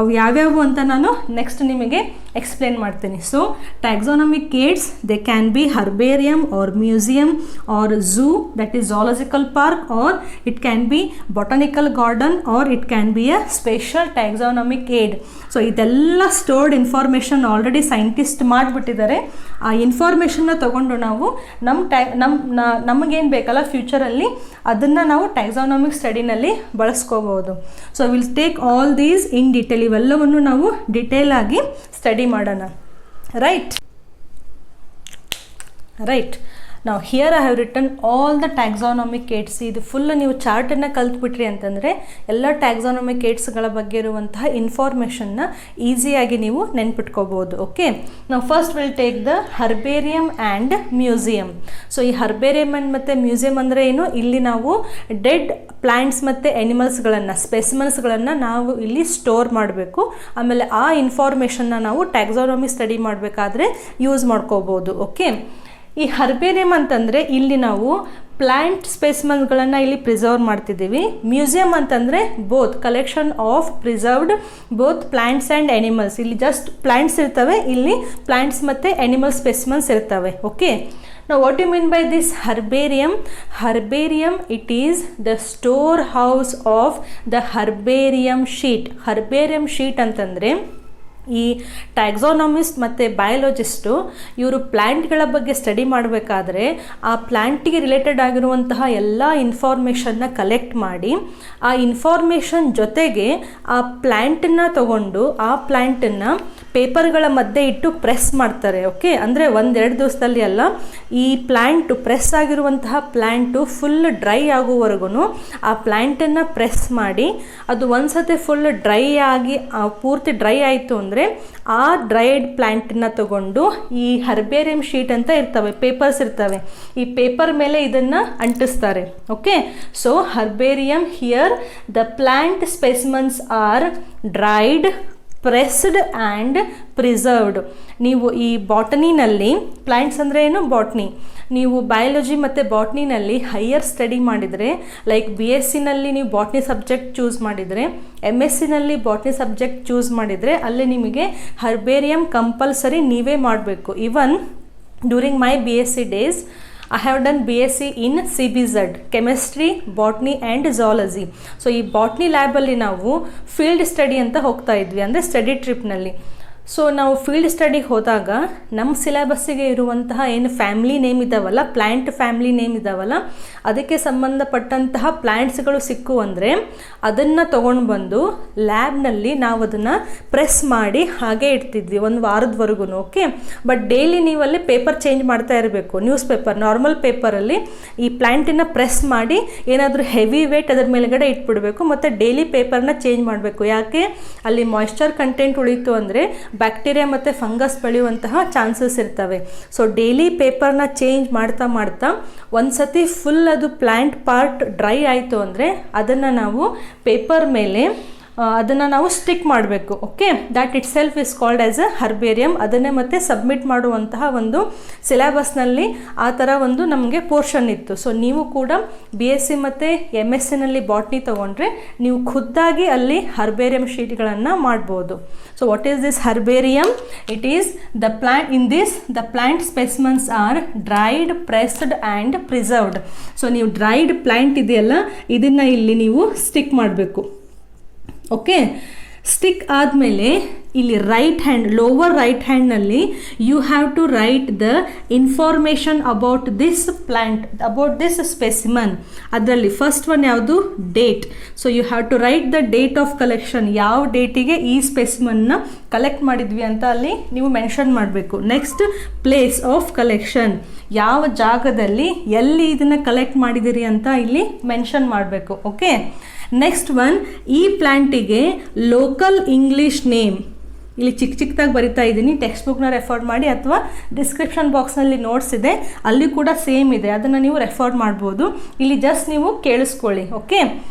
ಅವು ಯಾವ್ಯಾವು ಅಂತ ನಾನು ನೆಕ್ಸ್ಟ್ ನಿಮಗೆ ಎಕ್ಸ್ಪ್ಲೇನ್ ಮಾಡ್ತೀನಿ. So taxonomic aids, they can be herbarium or museum or zoo, that is zoological park, or it can be botanical garden, or it can be a special taxonomic aid. So ಇದೆಲ್ಲ stored information already scientist ಮಾಡಿಬಿಟ್ಟಿದ್ದಾರೆ. ಆ ಇನ್ಫಾರ್ಮೇಷನ್ನ ತೊಗೊಂಡು ನಾವು ನಮಗೇನು ಬೇಕಲ್ಲ ಫ್ಯೂಚರಲ್ಲಿ ಅದನ್ನು ನಾವು ಟ್ಯಾಕ್ಸಾನಮಿಕ್ ಸ್ಟಡಿನಲ್ಲಿ ಬಳಸ್ಕೋಬೋದು. So will take all these in detail. ಇವೆಲ್ಲವನ್ನು ನಾವು ಡಿಟೇಲ್ ಆಗಿ ಸ್ಟಡಿ ಮಾಡೋಣ. ರೈಟ್. ನಾವು here I have written all the taxonomic aids. ಇದು ಫುಲ್ ನೀವು ಚಾರ್ಟನ್ನು ಕಲ್ತ್ಬಿಟ್ರಿ ಅಂತಂದರೆ ಎಲ್ಲ ಟ್ಯಾಕ್ಸಾನಮಿಕ್ ಏಡ್ಸ್ಗಳ ಬಗ್ಗೆ ಇರುವಂತಹ ಇನ್ಫಾರ್ಮೇಷನ್ನ ಈಸಿಯಾಗಿ ನೀವು ನೆನ್ಪಿಟ್ಕೋಬೋದು. ಓಕೆ, ನಾವು first will take the herbarium and museum. So ಈ ಹರ್ಬೇರಿಯಮ್ ಮತ್ತು ಮ್ಯೂಸಿಯಮ್ ಅಂದರೆ ಏನು, ಇಲ್ಲಿ ನಾವು ಡೆಡ್ ಪ್ಲ್ಯಾಂಟ್ಸ್ ಮತ್ತು ಆ್ಯನಿಮಲ್ಸ್ಗಳನ್ನು, ಸ್ಪೆಸಿಮನ್ಸ್ಗಳನ್ನು ನಾವು ಇಲ್ಲಿ ಸ್ಟೋರ್ ಮಾಡಬೇಕು. ಆಮೇಲೆ ಆ ಇನ್ಫಾರ್ಮೇಷನ್ನ ನಾವು ಟ್ಯಾಕ್ಸಾನಮಿ ಸ್ಟಡಿ ಮಾಡಬೇಕಾದ್ರೆ ಯೂಸ್ ಮಾಡ್ಕೋಬೋದು. ಓಕೆ, ಈ ಹರ್ಬೇರಿಯಮ್ ಅಂತಂದರೆ ಇಲ್ಲಿ ನಾವು ಪ್ಲ್ಯಾಂಟ್ ಸ್ಪೆಸಿಮನ್ಗಳನ್ನು ಇಲ್ಲಿ ಪ್ರಿಸರ್ವ್ ಮಾಡ್ತಿದ್ದೀವಿ. ಮ್ಯೂಸಿಯಮ್ ಅಂತಂದರೆ both collection of preserved both plants and animals. ಇಲ್ಲಿ ಜಸ್ಟ್ ಪ್ಲ್ಯಾಂಟ್ಸ್ ಇರ್ತವೆ, ಇಲ್ಲಿ ಪ್ಲ್ಯಾಂಟ್ಸ್ ಮತ್ತು ಆ್ಯನಿಮಲ್ ಸ್ಪೆಸಿಮನ್ಸ್ ಇರ್ತವೆ. Okay, now what do you mean by this herbarium? Herbarium, it is the storehouse of the herbarium sheet. Herbarium sheet ಅಂತಂದರೆ ಈ ಟ್ಯಾಕ್ಸಾನಮಿಸ್ಟ್ ಮತ್ತು ಬಯಾಲಜಿಸ್ಟು ಇವರು ಪ್ಲ್ಯಾಂಟ್ಗಳ ಬಗ್ಗೆ ಸ್ಟಡಿ ಮಾಡಬೇಕಾದ್ರೆ ಆ ಪ್ಲ್ಯಾಂಟಿಗೆ ರಿಲೇಟೆಡ್ ಆಗಿರುವಂತಹ ಎಲ್ಲ ಇನ್ಫಾರ್ಮೇಷನ್ನ ಕಲೆಕ್ಟ್ ಮಾಡಿ ಆ ಇನ್ಫಾರ್ಮೇಷನ್ ಜೊತೆಗೆ ಆ ಪ್ಲ್ಯಾಂಟನ್ನು ತಗೊಂಡು ಆ ಪ್ಲ್ಯಾಂಟನ್ನು ಪೇಪರ್ಗಳ ಮಧ್ಯೆ ಇಟ್ಟು ಪ್ರೆಸ್ ಮಾಡ್ತಾರೆ. ಓಕೆ, ಅಂದರೆ ಒಂದೆರಡು ದಿವಸದಲ್ಲಿ ಅಲ್ಲ, ಈ ಪ್ಲ್ಯಾಂಟು ಪ್ರೆಸ್ ಆಗಿರುವಂತಹ ಪ್ಲ್ಯಾಂಟು ಫುಲ್ ಡ್ರೈ ಆಗುವವರೆಗೂ ಆ ಪ್ಲ್ಯಾಂಟನ್ನು ಪ್ರೆಸ್ ಮಾಡಿ ಅದು ಒಂದ್ಸತಿ ಫುಲ್ ಡ್ರೈ ಆಗಿ ಪೂರ್ತಿ ಡ್ರೈ ಆಯಿತು ಅಂದರೆ ಆ ಡ್ರೈಡ್ ಪ್ಲ್ಯಾಂಟನ್ನು ತಗೊಂಡು ಈ ಹರ್ಬೇರಿಯಂ ಶೀಟ್ ಅಂತ ಇರ್ತವೆ, ಪೇಪರ್ಸ್ ಇರ್ತವೆ, ಈ ಪೇಪರ್ ಮೇಲೆ ಇದನ್ನು ಅಂಟಿಸ್ತಾರೆ. Okay, so herbarium here the plant specimens are dried, pressed and preserved. ನೀವು ಈ ಬಾಟನಿನಲ್ಲಿ, ಪ್ಲ್ಯಾಂಟ್ಸ್ ಅಂದರೆ ಏನು ಬಾಟ್ನಿ, ನೀವು ಬಯಾಲಜಿ ಮತ್ತು ಬಾಟ್ನಿನಲ್ಲಿ ಹೈಯರ್ ಸ್ಟಡಿ ಮಾಡಿದರೆ, ಲೈಕ್ BSc ನೀವು ಬಾಟ್ನಿ ಸಬ್ಜೆಕ್ಟ್ ಚೂಸ್ ಮಾಡಿದರೆ, MSc ಬಾಟ್ನಿ ಸಬ್ಜೆಕ್ಟ್ ಚೂಸ್ ಮಾಡಿದರೆ ಅಲ್ಲಿ ನಿಮಗೆ ಹರ್ಬೇರಿಯಂ ಕಂಪಲ್ಸರಿ ನೀವೇ ಮಾಡಬೇಕು. Even during my BSc days I have done BSc in CBZ, chemistry, botany and zoology. So ಈ ಬಾಟ್ನಿ ಲ್ಯಾಬಲ್ಲಿ ನಾವು ಫೀಲ್ಡ್ ಸ್ಟಡಿ ಅಂತ ಹೋಗ್ತಾ ಇದ್ವಿ, ಅಂದರೆ ಸ್ಟಡಿ ಟ್ರಿಪ್ನಲ್ಲಿ. ಸೊ ನಾವು ಫೀಲ್ಡ್ ಸ್ಟಡಿಗೆ ಹೋದಾಗ ನಮ್ಮ ಸಿಲೆಬಸ್ಸಿಗೆ ಇರುವಂತಹ ಏನು ಫ್ಯಾಮ್ಲಿ ನೇಮ್ ಇದ್ದಾವಲ್ಲ, ಪ್ಲ್ಯಾಂಟ್ ಫ್ಯಾಮ್ಲಿ ನೇಮ್ ಇದ್ದಾವಲ್ಲ, ಅದಕ್ಕೆ ಸಂಬಂಧಪಟ್ಟಂತಹ ಪ್ಲ್ಯಾಂಟ್ಸ್ಗಳು ಸಿಕ್ಕು ಅಂದರೆ ಅದನ್ನು ತೊಗೊಂಡು ಬಂದು ಲ್ಯಾಬ್ನಲ್ಲಿ ನಾವು ಅದನ್ನು ಪ್ರೆಸ್ ಮಾಡಿ ಹಾಗೆ ಇಡ್ತಿದ್ವಿ ಒಂದು ವಾರದವರೆಗೂ. ಓಕೆ, ಬಟ್ ಡೈಲಿ ನೀವಲ್ಲಿ ಪೇಪರ್ ಚೇಂಜ್ ಮಾಡ್ತಾ ಇರಬೇಕು. ನ್ಯೂಸ್ ಪೇಪರ್, ನಾರ್ಮಲ್ ಪೇಪರಲ್ಲಿ ಈ ಪ್ಲ್ಯಾಂಟನ್ನು ಪ್ರೆಸ್ ಮಾಡಿ ಏನಾದರೂ ಹೆವಿ ವೇಟ್ ಅದರ ಮೇಲ್ಗಡೆ ಇಟ್ಬಿಡಬೇಕು ಮತ್ತು ಡೈಲಿ ಪೇಪರ್ನ ಚೇಂಜ್ ಮಾಡಬೇಕು. ಯಾಕೆ? ಅಲ್ಲಿ ಮಾಯ್ಶ್ಚರ್ ಕಂಟೆಂಟ್ ಉಳಿತು ಅಂದರೆ ಬ್ಯಾಕ್ಟೀರಿಯಾ ಮತ್ತು ಫಂಗಸ್ ಬೆಳೆಯುವಂತಹ ಚಾನ್ಸಸ್ ಇರ್ತವೆ. ಸೊ ಡೈಲಿ ಪೇಪರ್ನ ಚೇಂಜ್ ಮಾಡ್ತಾ ಮಾಡ್ತಾ ಒಂದು ಸತಿ ಫುಲ್ ಅದು ಪ್ಲ್ಯಾಂಟ್ ಪಾರ್ಟ್ ಡ್ರೈ ಆಯಿತು ಅಂದರೆ ಅದನ್ನು ನಾವು ಪೇಪರ್ ಮೇಲೆ ಅದನ್ನು ನಾವು ಸ್ಟಿಕ್ ಮಾಡಬೇಕು. Okay, that it self is called as a herbarium. ಅದನ್ನೇ ಮತ್ತೆ ಸಬ್ಮಿಟ್ ಮಾಡುವಂತಹ ಒಂದು ಸಿಲೆಬಸ್ನಲ್ಲಿ ಆ ಥರ ಒಂದು ನಮಗೆ ಪೋರ್ಷನ್ ಇತ್ತು. ಸೊ ನೀವು ಕೂಡ BSc ಮತ್ತು MSc ಬಾಟ್ನಿ ತೊಗೊಂಡ್ರೆ ನೀವು ಖುದ್ದಾಗಿ ಅಲ್ಲಿ ಹರ್ಬೇರಿಯಂ ಶೀಟ್ಗಳನ್ನು ಮಾಡ್ಬೋದು. So what is this herbarium? It is the plant, in this the plant specimens are dried, pressed and preserved. So ನೀವು ಡ್ರೈಡ್ ಪ್ಲ್ಯಾಂಟ್ ಇದೆಯಲ್ಲ ಇದನ್ನು ಇಲ್ಲಿ ನೀವು ಸ್ಟಿಕ್ ಮಾಡಬೇಕು. ಓಕೆ, ಸ್ಟಿಕ್ ಆದಮೇಲೆ ಇಲ್ಲಿ ರೈಟ್ ಹ್ಯಾಂಡ್, ಲೋವರ್ ರೈಟ್ ಹ್ಯಾಂಡ್ನಲ್ಲಿ you have to write the information about this plant, about this specimen. ಅದರಲ್ಲಿ ಫಸ್ಟ್ ಒನ್ ಯಾವುದು? Date. So you have to write the date of collection, ಯಾವ ಡೇಟಿಗೆ ಈ ಸ್ಪೆಸಿಮನ್ನ collect ಮಾಡಿದ್ವಿ ಅಂತ ಅಲ್ಲಿ ನೀವು ಮೆನ್ಷನ್ ಮಾಡಬೇಕು. ನೆಕ್ಸ್ಟ್ ಪ್ಲೇಸ್ ಆಫ್ ಕಲೆಕ್ಷನ್, ಯಾವ ಜಾಗದಲ್ಲಿ ಎಲ್ಲಿ ಇದನ್ನು ಕಲೆಕ್ಟ್ ಮಾಡಿದಿರಿ ಅಂತ ಇಲ್ಲಿ ಮೆನ್ಷನ್ ಮಾಡಬೇಕು. ಓಕೆ, ನೆಕ್ಸ್ಟ್ ಒನ್, ಈ ಪ್ಲ್ಯಾಂಟಿಗೆ ಲೋಕಲ್ ಇಂಗ್ಲೀಷ್ ನೇಮ್, ಇಲ್ಲಿ ಚಿಕ್ಕದಾಗಿ ಬರಿತಾ ಇದ್ದೀನಿ, ಟೆಕ್ಸ್ಟ್ ಬುಕ್ನ ರೆಫರ್ ಮಾಡಿ ಅಥವಾ ಡಿಸ್ಕ್ರಿಪ್ಷನ್ ಬಾಕ್ಸ್ನಲ್ಲಿ ನೋಟ್ಸ್ ಇದೆ, ಅಲ್ಲಿ ಕೂಡ ಸೇಮ್ ಇದೆ, ಅದನ್ನು ನೀವು ರೆಫರ್ ಮಾಡ್ಬೋದು. ಇಲ್ಲಿ ಜಸ್ಟ್ ನೀವು ಕೇಳಿಸ್ಕೊಳ್ಳಿ. ಓಕೆ,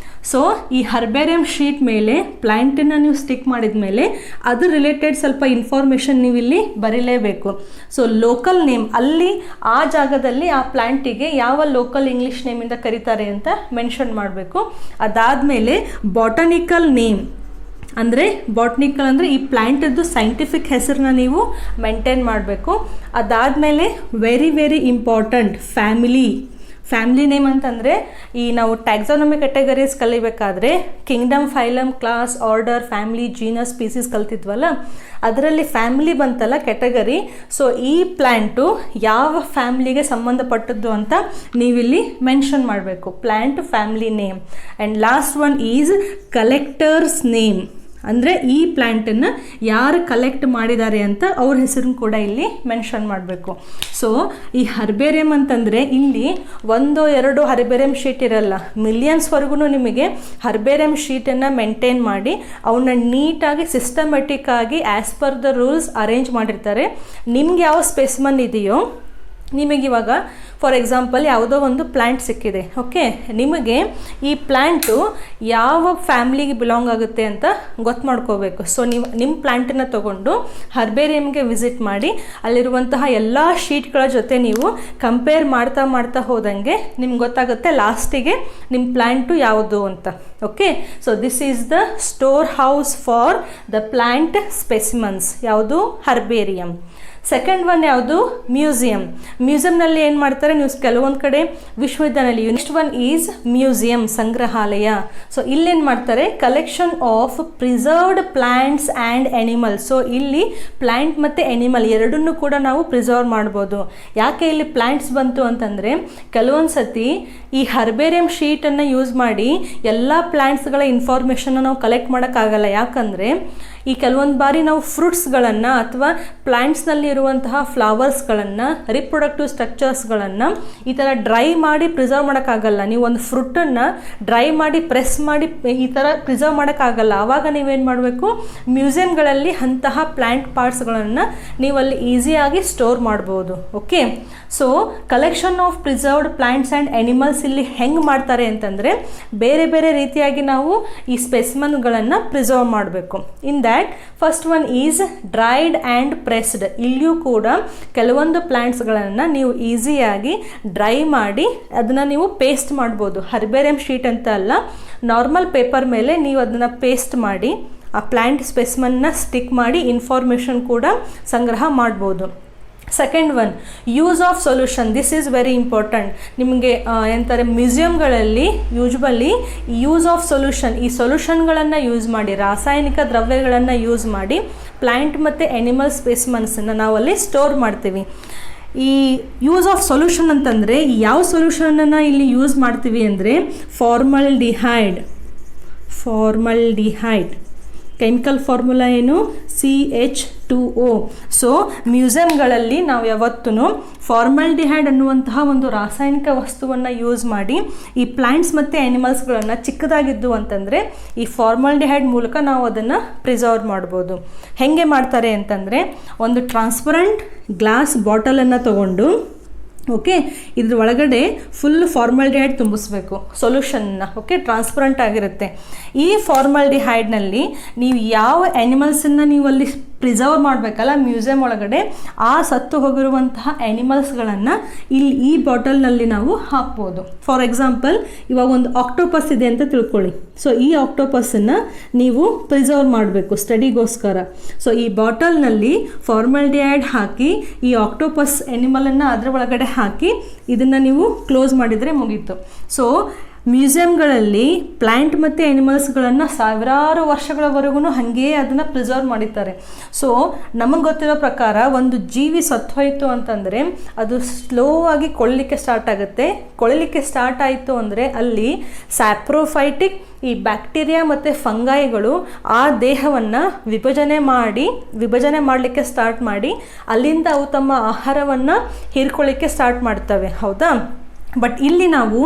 ಸೊ ಈ ಹರ್ಬೇರಿಯಂ ಶೀಟ್ ಮೇಲೆ ಪ್ಲ್ಯಾಂಟನ್ನು ನೀವು ಸ್ಟಿಕ್ ಮಾಡಿದ ಮೇಲೆ ಅದ್ರ ರಿಲೇಟೆಡ್ ಸ್ವಲ್ಪ ಇನ್ಫಾರ್ಮೇಷನ್ ನೀವು ಇಲ್ಲಿ ಬರೀಲೇಬೇಕು. ಸೊ ಲೋಕಲ್ ನೇಮ್, ಅಲ್ಲಿ ಆ ಜಾಗದಲ್ಲಿ ಆ ಪ್ಲ್ಯಾಂಟಿಗೆ ಯಾವ ಲೋಕಲ್ ಇಂಗ್ಲೀಷ್ ನೇಮಿಂದ ಕರೀತಾರೆ ಅಂತ ಮೆನ್ಷನ್ ಮಾಡಬೇಕು. ಅದಾದಮೇಲೆ ಬಾಟನಿಕಲ್ ನೇಮ್, ಅಂದರೆ ಬಾಟ್ನಿಕಲ್ ಅಂದರೆ ಈ ಪ್ಲ್ಯಾಂಟದ್ದು ಸೈಂಟಿಫಿಕ್ ಹೆಸರನ್ನ ನೀವು ಮೇಂಟೈನ್ ಮಾಡಬೇಕು. ಅದಾದಮೇಲೆ very very important family name ಅಂತಂದರೆ ಈ ನಾವು ಟ್ಯಾಕ್ಸಾನಮಿ ಕ್ಯಾಟಗರೀಸ್ ಕಲಿಬೇಕಾದ್ರೆ kingdom, phylum, class, order, family, genus, species ಕಲ್ತಿದ್ವಲ್ಲ, ಅದರಲ್ಲಿ ಫ್ಯಾಮಿಲಿ ಬಂತಲ್ಲ ಕ್ಯಾಟಗರಿ. ಸೊ ಈ ಪ್ಲ್ಯಾಂಟು ಯಾವ ಫ್ಯಾಮಿಲಿಗೆ ಸಂಬಂಧಪಟ್ಟದ್ದು ಅಂತ ನೀವಿಲ್ಲಿ ಮೆನ್ಷನ್ ಮಾಡಬೇಕು, plant family name. And last one is collectors name, ಅಂದರೆ ಈ ಪ್ಲ್ಯಾಂಟನ್ನು ಯಾರು ಕಲೆಕ್ಟ್ ಮಾಡಿದ್ದಾರೆ ಅಂತ ಅವ್ರ ಹೆಸರನ್ನು ಕೂಡ ಇಲ್ಲಿ ಮೆನ್ಷನ್ ಮಾಡಬೇಕು. ಸೊ ಈ ಹರ್ಬೇರಿಯಂ ಅಂತಂದರೆ ಇಲ್ಲಿ ಒಂದೋ ಎರಡೋ ಹರ್ಬೇರಿಯಂ ಶೀಟ್ ಇರಲ್ಲ, ಮಿಲಿಯನ್ಸ್ವರೆಗೂ ನಿಮಗೆ ಹರ್ಬೇರಿಯಂ ಶೀಟನ್ನು ಮೇಂಟೈನ್ ಮಾಡಿ ಅವನ್ನ ನೀಟಾಗಿ ಸಿಸ್ಟಮೆಟಿಕ್ ಆಗಿ as per the rules arrange ಮಾಡಿರ್ತಾರೆ. ನಿಮ್ಗೆ ಯಾವ ಸ್ಪೆಸಿಮನ್ ಇದೆಯೋ, ನಿಮಗಿವಾಗ ಫಾರ್ ಎಕ್ಸಾಂಪಲ್ ಯಾವುದೋ ಒಂದು ಪ್ಲ್ಯಾಂಟ್ ಸಿಕ್ಕಿದೆ. ಓಕೆ, ನಿಮಗೆ ಈ ಪ್ಲ್ಯಾಂಟು ಯಾವ ಫ್ಯಾಮ್ಲಿಗೆ ಬಿಲಾಂಗ್ ಆಗುತ್ತೆ ಅಂತ ಗೊತ್ತು ಮಾಡ್ಕೋಬೇಕು. ಸೊ ನೀವು ನಿಮ್ಮ ಪ್ಲ್ಯಾಂಟನ್ನು ತೊಗೊಂಡು ಹರ್ಬೇರಿಯಂಗೆ ವಿಸಿಟ್ ಮಾಡಿ ಅಲ್ಲಿರುವಂತಹ ಎಲ್ಲ ಶೀಟ್ಗಳ ಜೊತೆ ನೀವು ಕಂಪೇರ್ ಮಾಡ್ತಾ ಹೋದಂಗೆ ನಿಮ್ಗೆ ಗೊತ್ತಾಗುತ್ತೆ ಲಾಸ್ಟಿಗೆ ನಿಮ್ಮ ಪ್ಲ್ಯಾಂಟು ಯಾವುದು ಅಂತ. Okay, so this is the store house for the plant specimens, ಯಾವುದು? ಹರ್ಬೇರಿಯಂ. ಸೆಕೆಂಡ್ ಒನ್ ಯಾವುದು? ಮ್ಯೂಸಿಯಂನಲ್ಲಿ ಏನು ಮಾಡ್ತಾರೆ, ನೀವು ಕೆಲವೊಂದು ಕಡೆ ವಿಶ್ವವಿದ್ಯಾನಿಲಯ. ನೆಕ್ಸ್ಟ್ ಒನ್ ಈಸ್ ಮ್ಯೂಸಿಯಂ, ಸಂಗ್ರಹಾಲಯ. ಸೊ ಇಲ್ಲೇನು ಮಾಡ್ತಾರೆ, collection of preserved plants and animals. So ಇಲ್ಲಿ ಪ್ಲಾಂಟ್ ಮತ್ತು ಎನಿಮಲ್ ಎರಡನ್ನೂ ಕೂಡ ನಾವು ಪ್ರಿಸರ್ವ್ ಮಾಡ್ಬೋದು. ಯಾಕೆ ಇಲ್ಲಿ ಪ್ಲಾಂಟ್ಸ್ ಬಂತು ಅಂತಂದರೆ, ಕೆಲವೊಂದು ಸತಿ ಈ ಹರ್ಬೇರಿಯಂ ಶೀಟನ್ನು ಯೂಸ್ ಮಾಡಿ ಎಲ್ಲ ಪ್ಲಾಂಟ್ಸ್ಗಳ ಇನ್ಫಾರ್ಮೇಷನ್ನ ನಾವು ಕಲೆಕ್ಟ್ ಮಾಡೋಕ್ಕಾಗಲ್ಲ. ಯಾಕಂದರೆ ಈ ಕೆಲವೊಂದು ಬಾರಿ ನಾವು ಫ್ರೂಟ್ಸ್ಗಳನ್ನು ಅಥವಾ ಪ್ಲ್ಯಾಂಟ್ಸ್ನಲ್ಲಿ ಇರುವಂತಹ ಫ್ಲವರ್ಸ್ಗಳನ್ನು, ರಿಪ್ರೊಡಕ್ಟಿವ್ ಸ್ಟ್ರಕ್ಚರ್ಸ್ಗಳನ್ನು ಈ ಥರ ಡ್ರೈ ಮಾಡಿ ಪ್ರಿಸರ್ವ್ ಮಾಡೋಕ್ಕಾಗಲ್ಲ. ನೀವು ಒಂದು ಫ್ರೂಟನ್ನು ಡ್ರೈ ಮಾಡಿ ಪ್ರೆಸ್ ಮಾಡಿ ಈ ಥರ ಪ್ರಿಸರ್ವ್ ಮಾಡೋಕ್ಕಾಗಲ್ಲ. ಆವಾಗ ನೀವೇನು ಮಾಡಬೇಕು, ಮ್ಯೂಸಿಯಂಗಳಲ್ಲಿ ಅಂತಹ ಪ್ಲ್ಯಾಂಟ್ ಪಾರ್ಟ್ಸ್ಗಳನ್ನು ನೀವಲ್ಲಿ ಈಸಿಯಾಗಿ ಸ್ಟೋರ್ ಮಾಡ್ಬೋದು. Okay, so collection of preserved plants and animals ಇಲ್ಲಿ ಹೆಂಗೆ ಮಾಡ್ತಾರೆ ಅಂತಂದರೆ, ಬೇರೆ ಬೇರೆ ರೀತಿಯಾಗಿ ನಾವು ಈ ಸ್ಪೆಸಿಮನ್ಗಳನ್ನು ಪ್ರಿಸರ್ವ್ ಮಾಡಬೇಕು. In that first one is dried and pressed. ಇಲ್ಲಿಯೂ ಕೂಡ ಕೆಲವೊಂದು ಪ್ಲಾಂಟ್ಸ್ಗಳನ್ನು ನೀವು ಈಸಿಯಾಗಿ ಡ್ರೈ ಮಾಡಿ ಅದನ್ನು ನೀವು ಪೇಸ್ಟ್ ಮಾಡ್ಬೋದು. ಹರ್ಬೇರಿಯಂ ಶೀಟ್ ಅಂತ ಅಲ್ಲ, ನಾರ್ಮಲ್ ಪೇಪರ್ ಮೇಲೆ ನೀವು ಅದನ್ನು ಪೇಸ್ಟ್ ಮಾಡಿ ಆ ಪ್ಲಾಂಟ್ ಸ್ಪೆಸಿಮನ್ನ ಸ್ಟಿಕ್ ಮಾಡಿ ಇನ್ಫಾರ್ಮೇಷನ್ ಕೂಡ ಸಂಗ್ರಹ ಮಾಡ್ಬೋದು. Second one, use of solution. This is very important. ನಿಮಗೆ ಎಂತಾರೆ, ಮ್ಯೂಸಿಯಂಗಳಲ್ಲಿ ಯೂಶ್ವಲಿ ಯೂಸ್ ಆಫ್ ಸೊಲ್ಯೂಷನ್, ಈ ಸೊಲ್ಯೂಷನ್ಗಳನ್ನು ಯೂಸ್ ಮಾಡಿ, ರಾಸಾಯನಿಕ ದ್ರವ್ಯಗಳನ್ನು ಯೂಸ್ ಮಾಡಿ ಪ್ಲ್ಯಾಂಟ್ ಮತ್ತು ಎನಿಮಲ್ ಸ್ಪೆಸಿಮನ್ಸನ್ನು ನಾವಲ್ಲಿ ಸ್ಟೋರ್ ಮಾಡ್ತೀವಿ. ಈ ಯೂಸ್ ಆಫ್ ಸೊಲ್ಯೂಷನ್ ಅಂತಂದರೆ ಯಾವ ಸೊಲ್ಯೂಷನನ್ನು ಇಲ್ಲಿ ಯೂಸ್ ಮಾಡ್ತೀವಿ ಅಂದರೆ, ಫಾರ್ಮಲ್ಡಿಹೈಡ್. ಕೆಮಿಕಲ್ ಫಾರ್ಮುಲಾ ಏನು? CH2O. ಸೊ ಮ್ಯೂಸಿಯಂಗಳಲ್ಲಿ ನಾವು ಯಾವತ್ತೂ ಫಾರ್ಮಲ್ಡಿಹೈಡ್ ಅನ್ನುವಂತಹ ಒಂದು ರಾಸಾಯನಿಕ ವಸ್ತುವನ್ನು ಯೂಸ್ ಮಾಡಿ ಈ ಪ್ಲಾಂಟ್ಸ್ ಮತ್ತು ಆ್ಯನಿಮಲ್ಸ್ಗಳನ್ನು ಚಿಕ್ಕದಾಗಿದ್ದು ಅಂತಂದರೆ ಈ ಫಾರ್ಮಲ್ಡಿಹೈಡ್ ಮೂಲಕ ನಾವು ಅದನ್ನು ಪ್ರಿಸರ್ವ್ ಮಾಡ್ಬೋದು. ಹೇಗೆ ಮಾಡ್ತಾರೆ ಅಂತಂದರೆ, ಒಂದು ಟ್ರಾನ್ಸ್ಪರೆಂಟ್ ಗ್ಲಾಸ್ ಬಾಟಲನ್ನು ತಗೊಂಡು, ಓಕೆ, ಇದ್ರ ಒಳಗಡೆ ಫುಲ್ ಫಾರ್ಮಲ್ಡಿಹೈಡ್ ತುಂಬಿಸ್ಬೇಕು ಸೊಲ್ಯೂಷನ್ನ. ಓಕೆ, ಟ್ರಾನ್ಸ್ಪರೆಂಟ್ ಆಗಿರುತ್ತೆ. ಈ ಫಾರ್ಮಲ್ಡಿಹೈಡ್ನಲ್ಲಿ ನೀವು ಯಾವ ಆ್ಯನಿಮಲ್ಸನ್ನು ನೀವು ಅಲ್ಲಿ ಪ್ರಿಸರ್ವ್ ಮಾಡಬೇಕಲ್ಲ ಮ್ಯೂಸಿಯಂ ಒಳಗಡೆ, ಆ ಸತ್ತು ಹೋಗಿರುವಂತಹ ಆ್ಯನಿಮಲ್ಸ್ಗಳನ್ನು ಇಲ್ಲಿ ಈ ಬಾಟಲ್ನಲ್ಲಿ ನಾವು ಹಾಕ್ಬೋದು. ಫಾರ್ ಎಕ್ಸಾಂಪಲ್, ಇವಾಗ ಒಂದು ಆಕ್ಟೋಪಸ್ ಇದೆ ಅಂತ ತಿಳ್ಕೊಳ್ಳಿ. ಸೊ ಈ ಆಕ್ಟೋಪಸ್ಸನ್ನು ನೀವು ಪ್ರಿಸರ್ವ್ ಮಾಡಬೇಕು ಸ್ಟಡಿಗೋಸ್ಕರ. ಸೊ ಈ ಬಾಟಲ್ನಲ್ಲಿ ಫಾರ್ಮಲ್ಡಿಹೈಡ್ ಹಾಕಿ ಈ ಆಕ್ಟೋಪಸ್ ಆ್ಯನಿಮಲನ್ನು ಅದರ ಒಳಗಡೆ ಹಾಕಿ ಇದನ್ನು ನೀವು ಕ್ಲೋಸ್ ಮಾಡಿದರೆ ಮುಗೀತು. ಸೊ ಮ್ಯೂಸಿಯಂಗಳಲ್ಲಿ ಪ್ಲ್ಯಾಂಟ್ ಮತ್ತು ಆ್ಯನಿಮಲ್ಸ್ಗಳನ್ನು ಸಾವಿರಾರು ವರ್ಷಗಳವರೆಗೂ ಹಾಗೇ ಅದನ್ನು ಪ್ರಿಸರ್ವ್ ಮಾಡಿರ್ತಾರೆ. ಸೊ ನಮಗೆ ಗೊತ್ತಿರೋ ಪ್ರಕಾರ ಒಂದು ಜೀವಿ ಸತ್ತೋಯಿತು ಅಂತಂದರೆ ಅದು ಸ್ಲೋ ಆಗಿ ಕೊಳಲಿಕ್ಕೆ ಸ್ಟಾರ್ಟ್ ಆಗುತ್ತೆ. ಕೊಳಲಿಕ್ಕೆ ಸ್ಟಾರ್ಟ್ ಆಯಿತು ಅಂದರೆ ಅಲ್ಲಿ ಸ್ಯಾಪ್ರೋಫೈಟಿಕ್ ಈ ಬ್ಯಾಕ್ಟೀರಿಯಾ ಮತ್ತು ಫಂಗೈಗಳು ಆ ದೇಹವನ್ನು ವಿಭಜನೆ ಮಾಡಲಿಕ್ಕೆ ಸ್ಟಾರ್ಟ್ ಮಾಡಿ ಅಲ್ಲಿಂದ ಅವು ತಮ್ಮ ಆಹಾರವನ್ನು ಹೀರ್ಕೊಳ್ಳಿಕ್ಕೆ ಸ್ಟಾರ್ಟ್ ಮಾಡ್ತವೆ. ಹೌದಾ? ಬಟ್ ಇಲ್ಲಿ ನಾವು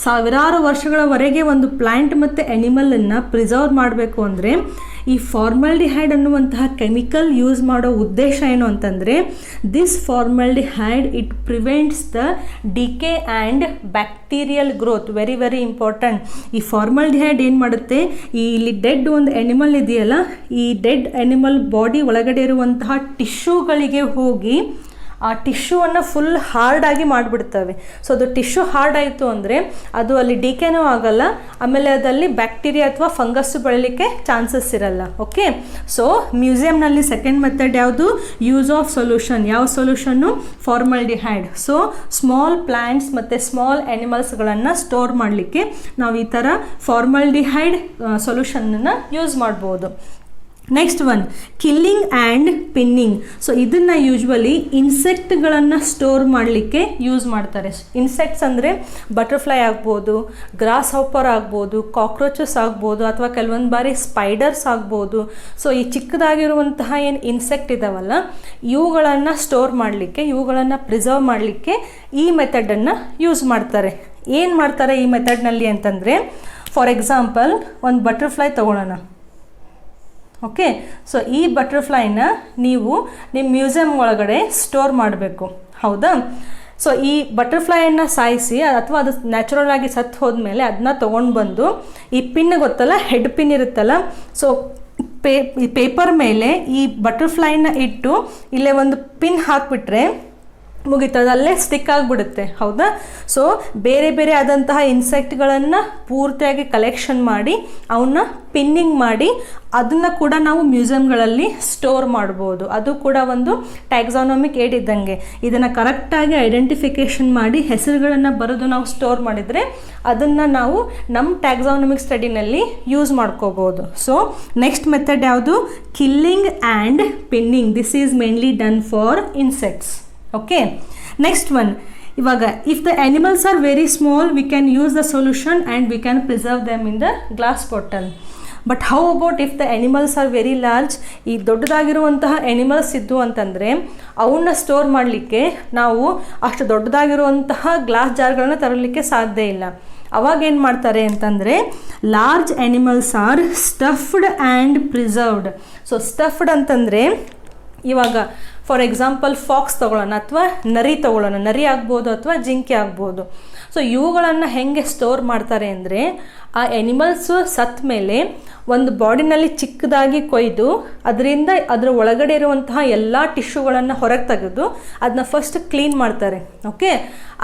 ಸಾವಿರಾರು ವರ್ಷಗಳವರೆಗೆ ಒಂದು ಪ್ಲ್ಯಾಂಟ್ ಮತ್ತು ಆ್ಯನಿಮಲನ್ನು ಪ್ರಿಸರ್ವ್ ಮಾಡಬೇಕು ಅಂದರೆ ಈ ಫಾರ್ಮಲ್ಡಿಹೈಡ್ ಅನ್ನುವಂತಹ ಕೆಮಿಕಲ್ ಯೂಸ್ ಮಾಡೋ ಉದ್ದೇಶ ಏನು ಅಂತಂದರೆ, this formaldehyde it prevents the decay and bacterial growth. Very very important. ಈ ಫಾರ್ಮಲ್ಡಿಹೈಡ್ ಏನು ಮಾಡುತ್ತೆ, ಈ ಇಲ್ಲಿ ಡೆಡ್ ಒಂದು ಆ್ಯನಿಮಲ್ ಇದೆಯಲ್ಲ, ಈ ಡೆಡ್ ಆ್ಯನಿಮಲ್ ಬಾಡಿ ಒಳಗಡೆ ಇರುವಂತಹ ಟಿಶ್ಯೂಗಳಿಗೆ ಹೋಗಿ ಆ ಟಿಶ್ಯೂವನ್ನು ಫುಲ್ ಹಾರ್ಡಾಗಿ ಮಾಡಿಬಿಡ್ತವೆ. ಸೊ ಅದು ಟಿಶ್ಯೂ ಹಾರ್ಡ್ ಆಯಿತು ಅಂದರೆ ಅದು ಅಲ್ಲಿ ಡಿಕೆನೂ ಆಗಲ್ಲ, ಆಮೇಲೆ ಅದಲ್ಲಿ ಬ್ಯಾಕ್ಟೀರಿಯಾ ಅಥವಾ ಫಂಗಸ್ಸು ಬೆಳೀಲಿಕ್ಕೆ ಚಾನ್ಸಸ್ ಇರಲ್ಲ. ಓಕೆ, ಸೊ ಮ್ಯೂಸಿಯಂನಲ್ಲಿ ಸೆಕೆಂಡ್ ಮೆಥಡ್ ಯಾವುದು? Use of solution. ಯಾವ ಸೊಲ್ಯೂಷನ್ನು? ಫಾರ್ಮಲ್ಡಿಹೈಡ್. ಸೊ ಸ್ಮಾಲ್ ಪ್ಲ್ಯಾಂಟ್ಸ್ ಮತ್ತು ಸ್ಮಾಲ್ ಆ್ಯನಿಮಲ್ಸ್ಗಳನ್ನು ಸ್ಟೋರ್ ಮಾಡಲಿಕ್ಕೆ ನಾವು ಈ ಥರ ಫಾರ್ಮಲ್ಡಿಹೈಡ್ ಸೊಲ್ಯೂಷನನ್ನು ಯೂಸ್ ಮಾಡ್ಬೋದು. Next one, killing and pinning. So ಇದನ್ನು ಯೂಶ್ವಲಿ ಇನ್ಸೆಕ್ಟ್ಗಳನ್ನು ಸ್ಟೋರ್ ಮಾಡಲಿಕ್ಕೆ ಯೂಸ್ ಮಾಡ್ತಾರೆ. ಇನ್ಸೆಕ್ಟ್ಸ್ ಅಂದರೆ ಬಟರ್ಫ್ಲೈ ಆಗ್ಬೋದು, ಗ್ರಾಸ್ ಹಾಪರ್ ಆಗ್ಬೋದು, ಕಾಕ್ರೋಚಸ್ ಆಗ್ಬೋದು, ಅಥವಾ ಕೆಲವೊಂದು ಬಾರಿ ಸ್ಪೈಡರ್ಸ್ ಆಗ್ಬೋದು. ಸೊ ಈ ಚಿಕ್ಕದಾಗಿರುವಂತಹ ಏನು ಇನ್ಸೆಕ್ಟ್ ಇದಾವಲ್ಲ, ಇವುಗಳನ್ನು ಸ್ಟೋರ್ ಮಾಡಲಿಕ್ಕೆ, ಇವುಗಳನ್ನು ಪ್ರಿಸರ್ವ್ ಮಾಡಲಿಕ್ಕೆ ಈ ಮೆಥಡನ್ನು ಯೂಸ್ ಮಾಡ್ತಾರೆ. ಏನು ಮಾಡ್ತಾರೆ ಈ ಮೆಥಡ್ನಲ್ಲಿ ಅಂತಂದರೆ, ಫಾರ್ ಎಕ್ಸಾಂಪಲ್ ಒಂದು ಬಟರ್ಫ್ಲೈ ತೊಗೊಳ್ಳೋಣ. ಓಕೆ, ಸೊ ಈ ಬಟರ್ಫ್ಲೈನ ನೀವು ನಿಮ್ಮ ಮ್ಯೂಸಿಯಂ ಒಳಗಡೆ ಸ್ಟೋರ್ ಮಾಡಬೇಕು. ಹೌದಾ? ಸೊ ಈ ಬಟರ್ಫ್ಲೈಯನ್ನು ಸಾಯಿಸಿ ಅಥವಾ ಅದು ನ್ಯಾಚುರಲ್ ಆಗಿ ಸತ್ತು ಹೋದ್ಮೇಲೆ ಅದನ್ನ ತೊಗೊಂಡು ಬಂದು ಈ ಪಿನ್ ಗೊತ್ತಲ್ಲ, ಹೆಡ್ ಪಿನ್ ಇರುತ್ತಲ್ಲ, ಸೊ ಈ ಪೇಪರ್ ಮೇಲೆ ಈ ಬಟರ್ಫ್ಲೈನ ಇಟ್ಟು ಇಲ್ಲೇ ಒಂದು ಪಿನ್ ಹಾಕಿಬಿಟ್ರೆ ಮುಗೀತು, ಅದು ಅಲ್ಲೇ ಸ್ಟಿಕ್ ಆಗಿಬಿಡುತ್ತೆ. ಹೌದಾ? ಸೊ ಬೇರೆ ಬೇರೆ ಆದಂತಹ ಇನ್ಸೆಕ್ಟ್ಗಳನ್ನು ಪೂರ್ತಿಯಾಗಿ ಕಲೆಕ್ಷನ್ ಮಾಡಿ ಅವನ್ನ ಪಿನ್ನಿಂಗ್ ಮಾಡಿ ಅದನ್ನು ಕೂಡ ನಾವು ಮ್ಯೂಸಿಯಂಗಳಲ್ಲಿ ಸ್ಟೋರ್ ಮಾಡ್ಬೋದು. ಅದು ಕೂಡ ಒಂದು ಟ್ಯಾಕ್ಸಾನಮಿಕ್ ಏಡ್ ಇದ್ದಂಗೆ. ಇದನ್ನು ಕರೆಕ್ಟಾಗಿ ಐಡೆಂಟಿಫಿಕೇಷನ್ ಮಾಡಿ ಹೆಸರುಗಳನ್ನು ಬರೆದು ನಾವು ಸ್ಟೋರ್ ಮಾಡಿದರೆ ಅದನ್ನು ನಾವು ನಮ್ಮ ಟ್ಯಾಕ್ಸಾನಮಿಕ್ ಸ್ಟಡಿನಲ್ಲಿ ಯೂಸ್ ಮಾಡ್ಕೋಬೋದು. ಸೊ ನೆಕ್ಸ್ಟ್ ಮೆಥಡ್ ಯಾವುದು? Killing and pinning. This is mainly done for insects. Okay, next one. ಇವಾಗ if the animals are very small we can use the solution and we can preserve them in the glass bottle. But how about if the animals are very large? ಈ ದೊಡ್ಡದಾಗಿರುವಂತಹ animals ಇದ್ದು ಅಂತಂದರೆ ಅವನ್ನ store ಮಾಡಲಿಕ್ಕೆ ನಾವು ಅಷ್ಟು ದೊಡ್ಡದಾಗಿರುವಂತಹ glass ಜಾರ್ಗಳನ್ನು ತರಲಿಕ್ಕೆ ಸಾಧ್ಯ ಇಲ್ಲ. ಅವಾಗ ಏನು ಮಾಡ್ತಾರೆ ಅಂತಂದರೆ large animals are stuffed and preserved. So stuffed ಅಂತಂದರೆ ಇವಾಗ ಫಾರ್ ಎಕ್ಸಾಂಪಲ್ ಫಾಕ್ಸ್ ತೊಗೊಳ್ಳೋಣ ಅಥವಾ ನರಿ ತೊಗೊಳ್ಳೋಣ. ನರಿ ಆಗ್ಬೋದು ಅಥವಾ ಜಿಂಕೆ ಆಗ್ಬೋದು. ಸೊ ಇವುಗಳನ್ನು ಹೆಂಗೆ ಸ್ಟೋರ್ ಮಾಡ್ತಾರೆ ಅಂದರೆ ಆ ಎನಿಮಲ್ಸು ಸತ್ತ ಮೇಲೆ ಒಂದು ಬಾಡಿನಲ್ಲಿ ಚಿಕ್ಕದಾಗಿ ಕೊಯ್ದು ಅದರಿಂದ ಅದರ ಒಳಗಡೆ ಇರುವಂತಹ ಎಲ್ಲ ಟಿಶ್ಯೂಗಳನ್ನು ಹೊರಗೆ ತೆಗೆದು ಅದನ್ನ ಫಸ್ಟ್ ಕ್ಲೀನ್ ಮಾಡ್ತಾರೆ. ಓಕೆ,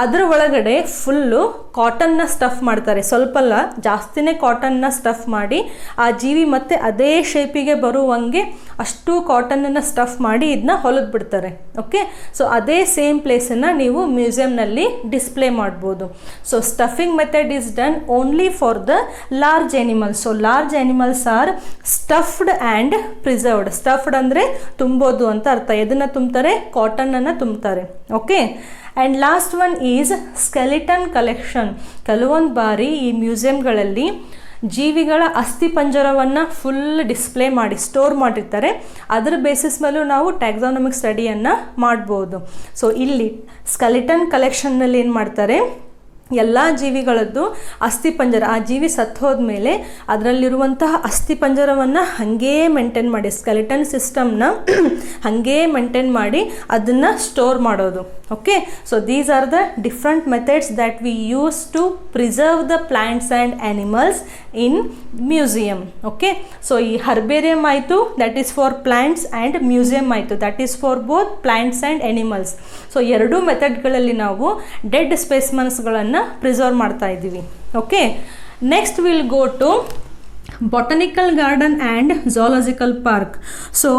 ಅದರ ಒಳಗಡೆ ಫುಲ್ಲು ಕಾಟನ್ನ ಸ್ಟಫ್ ಮಾಡ್ತಾರೆ. ಸ್ವಲ್ಪ ಅಲ್ಲ, ಜಾಸ್ತಿನೇ ಕಾಟನ್ನ ಸ್ಟಫ್ ಮಾಡಿ ಆ ಜೀವಿ ಮತ್ತೆ ಅದೇ ಶೇಪಿಗೆ ಬರುವಂಗೆ ಅಷ್ಟು ಕಾಟನನ್ನು ಸ್ಟಫ್ ಮಾಡಿ ಇದನ್ನ ಹೊಲಿದು ಬಿಡ್ತಾರೆ. ಓಕೆ, ಸೊ ಅದೇ ಸೇಮ್ ಪ್ಲೇಸನ್ನು ನೀವು ಮ್ಯೂಸಿಯಂನಲ್ಲಿ ಡಿಸ್ಪ್ಲೇ ಮಾಡ್ಬೋದು. So stuffing method is done only for the large animals. So large animals are stuffed and preserved. Stuffed ಅಂದರೆ ತುಂಬೋದು ಅಂತ ಅರ್ಥ. ಎದನ್ನು ತುಂಬ್ತಾರೆ? ಕಾಟನನ್ನು ತುಂಬ್ತಾರೆ. Okay, and last one is skeleton collection. ಕೆಲವೊಂದು ಬಾರಿ ಈ ಮ್ಯೂಸಿಯಂಗಳಲ್ಲಿ ಜೀವಿಗಳ ಅಸ್ಥಿ ಪಂಜರವನ್ನು ಫುಲ್ ಡಿಸ್ಪ್ಲೇ ಮಾಡಿ ಸ್ಟೋರ್ ಮಾಡಿರ್ತಾರೆ. ಅದರ ಬೇಸಿಸ್ ಮೇಲೂ ನಾವು ಟ್ಯಾಕ್ಸಾನಮಿಕ್ ಸ್ಟಡಿಯನ್ನು ಮಾಡ್ಬೋದು. ಸೊ ಇಲ್ಲಿ ಸ್ಕೆಲಿಟನ್ ಕಲೆಕ್ಷನ್ನಲ್ಲಿ ಏನು ಮಾಡ್ತಾರೆ? ಎಲ್ಲ ಜೀವಿಗಳದ್ದು ಅಸ್ಥಿಪಂಜರ, ಆ ಜೀವಿ ಸತ್ತು ಹೋದ್ಮೇಲೆ ಅದರಲ್ಲಿರುವಂತಹ ಅಸ್ಥಿಪಂಜರವನ್ನು ಹಾಗೇ ಮೇಂಟೈನ್ ಮಾಡಿ, ಸ್ಕೆಲಿಟನ್ ಸಿಸ್ಟಮ್ನ ಹಾಗೇ ಮೇಂಟೈನ್ ಮಾಡಿ ಅದನ್ನು ಸ್ಟೋರ್ ಮಾಡೋದು. Okay, so these are the different methods that we use to preserve the plants and animals in museum. Okay, so ಈ ಹರ್ಬೇರಿಯಂ ಆಯಿತು, that is for plants, and museum ಆಯಿತು, that is for both plants and animals. So ಎರಡೂ ಮೆಥಡ್ಗಳಲ್ಲಿ ನಾವು dead ಸ್ಪೆಸಿಮೆನ್ಸ್ಗಳನ್ನು preserve ಮಾಡ್ತಾ ಇದ್ದೀವಿ. Okay, next will go to botanical garden and zoological park. So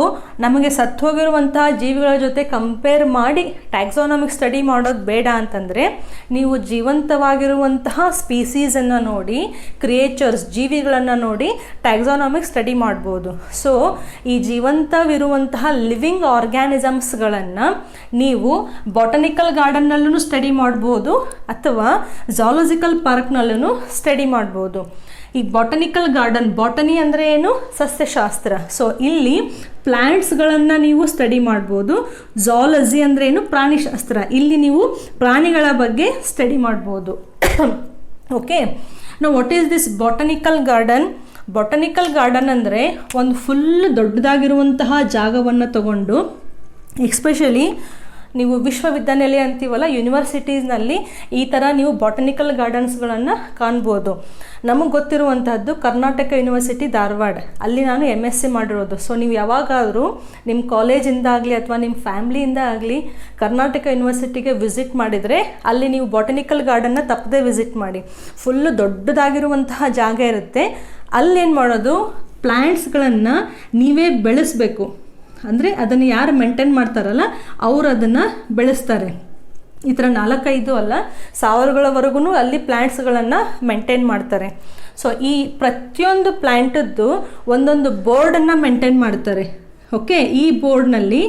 ನಮಗೆ ಸತ್ತು ಹೋಗಿರುವಂತಹ ಜೀವಿಗಳ ಜೊತೆ ಕಂಪೇರ್ ಮಾಡಿ ಟ್ಯಾಕ್ಸಾನಮಿಕ್ ಸ್ಟಡಿ ಮಾಡೋದು ಬೇಡ ಅಂತಂದರೆ ನೀವು ಜೀವಂತವಾಗಿರುವಂತಹ ಸ್ಪೀಸೀಸನ್ನು ನೋಡಿ, ಕ್ರಿಯೇಚರ್ಸ್ ಜೀವಿಗಳನ್ನು ನೋಡಿ ಟ್ಯಾಕ್ಸಾನಮಿಕ್ ಸ್ಟಡಿ ಮಾಡ್ಬೋದು. ಸೊ ಈ ಜೀವಂತವಿರುವಂತಹ ಲಿವಿಂಗ್ ಆರ್ಗ್ಯಾನಿಸಮ್ಸ್ಗಳನ್ನು ನೀವು ಬಾಟನಿಕಲ್ ಗಾರ್ಡನ್ನಲ್ಲೂ ಸ್ಟಡಿ ಮಾಡ್ಬೋದು ಅಥವಾ ಝೂಲಾಜಿಕಲ್ ಪಾರ್ಕ್ನಲ್ಲೂ ಸ್ಟಡಿ ಮಾಡ್ಬೋದು. ಈ ಬಾಟನಿಕಲ್ ಗಾರ್ಡನ್, ಬಾಟನಿ ಅಂದರೆ ಏನು? ಸಸ್ಯಶಾಸ್ತ್ರ. ಸೊ ಇಲ್ಲಿ ಪ್ಲ್ಯಾಂಟ್ಸ್ಗಳನ್ನು ನೀವು ಸ್ಟಡಿ ಮಾಡ್ಬೋದು. ಝೂಲಾಜಿ ಅಂದರೆ ಏನು? ಪ್ರಾಣಿಶಾಸ್ತ್ರ. ಇಲ್ಲಿ ನೀವು ಪ್ರಾಣಿಗಳ ಬಗ್ಗೆ ಸ್ಟಡಿ ಮಾಡ್ಬೋದು. Okay, know what is this botanical garden? Botanical garden ಅಂದರೆ ಒಂದು ಫುಲ್ ದೊಡ್ಡದಾಗಿರುವಂತಹ ಜಾಗವನ್ನು ತಗೊಂಡು, ಎಕ್ಸ್ಪೆಷಲಿ ನೀವು ವಿಶ್ವವಿದ್ಯಾನಿಲಯ ಅಂತೀವಲ್ಲ, ಯೂನಿವರ್ಸಿಟೀಸ್ನಲ್ಲಿ ಈ ಥರ ನೀವು ಬಾಟನಿಕಲ್ ಗಾರ್ಡನ್ಸ್ಗಳನ್ನು ಕಾಣ್ಬೋದು. ನಮಗೆ ಗೊತ್ತಿರುವಂಥದ್ದು ಕರ್ನಾಟಕ ಯೂನಿವರ್ಸಿಟಿ ಧಾರವಾಡ, ಅಲ್ಲಿ ನಾನು MSc ಮಾಡಿರೋದು. ಸೊ ನೀವು ಯಾವಾಗಾದರೂ ನಿಮ್ಮ ಕಾಲೇಜಿಂದ ಆಗಲಿ ಅಥವಾ ನಿಮ್ಮ ಫ್ಯಾಮ್ಲಿಯಿಂದ ಆಗಲಿ ಕರ್ನಾಟಕ ಯೂನಿವರ್ಸಿಟಿಗೆ ವಿಸಿಟ್ ಮಾಡಿದರೆ ಅಲ್ಲಿ ನೀವು ಬಾಟನಿಕಲ್ ಗಾರ್ಡನ್ನ ತಪ್ಪದೇ ವಿಸಿಟ್ ಮಾಡಿ. ಫುಲ್ಲು ದೊಡ್ಡದಾಗಿರುವಂತಹ ಜಾಗ ಇರುತ್ತೆ. ಅಲ್ಲೇನು ಮಾಡೋದು? ಪ್ಲ್ಯಾಂಟ್ಸ್ಗಳನ್ನು ನೀವೇ ಬೆಳೆಸಬೇಕು. ಅಂದರೆ ಅದನ್ನು ಯಾರು ಮೇಂಟೈನ್ ಮಾಡ್ತಾರಲ್ಲ ಅವರು ಅದನ್ನು ಬೆಳೆಸ್ತಾರೆ. ಈ ಥರ 4-5 ಅಲ್ಲ, ಸಾವಿರಗಳವರೆಗೂ ಅಲ್ಲಿ ಪ್ಲ್ಯಾಂಟ್ಸ್ಗಳನ್ನು ಮೇಂಟೈನ್ ಮಾಡ್ತಾರೆ. ಸೊ ಈ ಪ್ರತಿಯೊಂದು ಪ್ಲ್ಯಾಂಟದ್ದು ಒಂದೊಂದು ಬೋರ್ಡನ್ನು ಮೇಂಟೈನ್ ಮಾಡ್ತಾರೆ. ಓಕೆ, ಈ ಬೋರ್ಡ್ನಲ್ಲಿ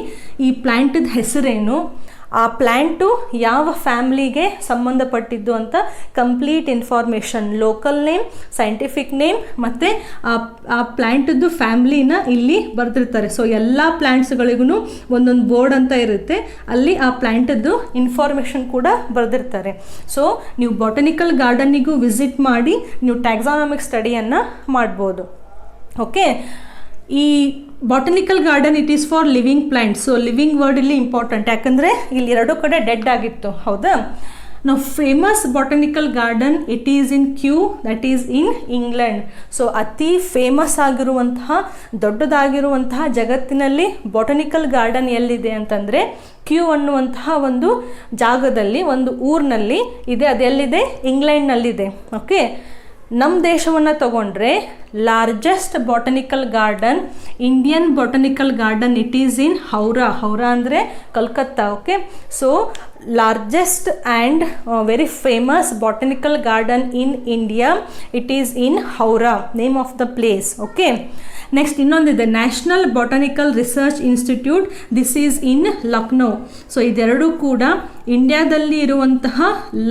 ಈ ಪ್ಲ್ಯಾಂಟದ ಹೆಸರೇನು, ಆ ಪ್ಲ್ಯಾಂಟು ಯಾವ ಫ್ಯಾಮ್ಲಿಗೆ ಸಂಬಂಧಪಟ್ಟಿದ್ದು ಅಂತ complete information, local name, scientific name ಮತ್ತು ಆ ಪ್ಲ್ಯಾಂಟದ್ದು ಫ್ಯಾಮ್ಲಿನ ಇಲ್ಲಿ ಬರೆದಿರ್ತಾರೆ. ಸೊ ಎಲ್ಲ ಪ್ಲ್ಯಾಂಟ್ಸ್ಗಳಿಗೂ ಒಂದೊಂದು ಬೋರ್ಡ್ ಅಂತ ಇರುತ್ತೆ, ಅಲ್ಲಿ ಆ ಪ್ಲ್ಯಾಂಟದ್ದು ಇನ್ಫಾರ್ಮೇಷನ್ ಕೂಡ ಬರೆದಿರ್ತಾರೆ. ಸೊ ನೀವು ಬಾಟನಿಕಲ್ ಗಾರ್ಡನ್ನಿಗೂ ವಿಸಿಟ್ ಮಾಡಿ ನೀವು ಟ್ಯಾಕ್ಸಾನಮಿಕ್ ಸ್ಟಡಿಯನ್ನು ಮಾಡ್ಬೋದು. ಓಕೆ, ಈ botanical garden it is for living plants. So living word ಇಲ್ಲಿ ಇಂಪಾರ್ಟೆಂಟ್, ಯಾಕಂದರೆ ಇಲ್ಲಿ ಎರಡೂ ಕಡೆ ಡೆಡ್ ಆಗಿತ್ತು. ಹೌದಾ? Now famous botanical garden, it is in Kew, that is in England. So ಅತಿ ಫೇಮಸ್ ಆಗಿರುವಂತಹ ದೊಡ್ಡದಾಗಿರುವಂತಹ ಜಗತ್ತಿನಲ್ಲಿ ಬಾಟನಿಕಲ್ ಗಾರ್ಡನ್ ಎಲ್ಲಿದೆ ಅಂತಂದರೆ ಕ್ಯೂ ಅನ್ನುವಂತಹ ಒಂದು ಜಾಗದಲ್ಲಿ, ಒಂದು ಊರಿನಲ್ಲಿ ಇದೆ. ಅದೆಲ್ಲಿದೆ? ಇಂಗ್ಲೆಂಡ್ನಲ್ಲಿದೆ. ಓಕೆ, ನಮ್ಮ ದೇಶವನ್ನು ತಗೊಂಡ್ರೆ largest botanical garden, Indian botanical garden, it is in Howrah. Howrah ಅಂದರೆ Calcutta. Okay, so largest and very famous botanical garden in India, it is in Howrah, name of the place. Okay, next ಇನ್ನೊಂದಿದೆ national botanical research institute, this is in Lucknow. So ಇದೆರಡೂ ಕೂಡ ಇಂಡಿಯಾದಲ್ಲಿ ಇರುವಂತಹ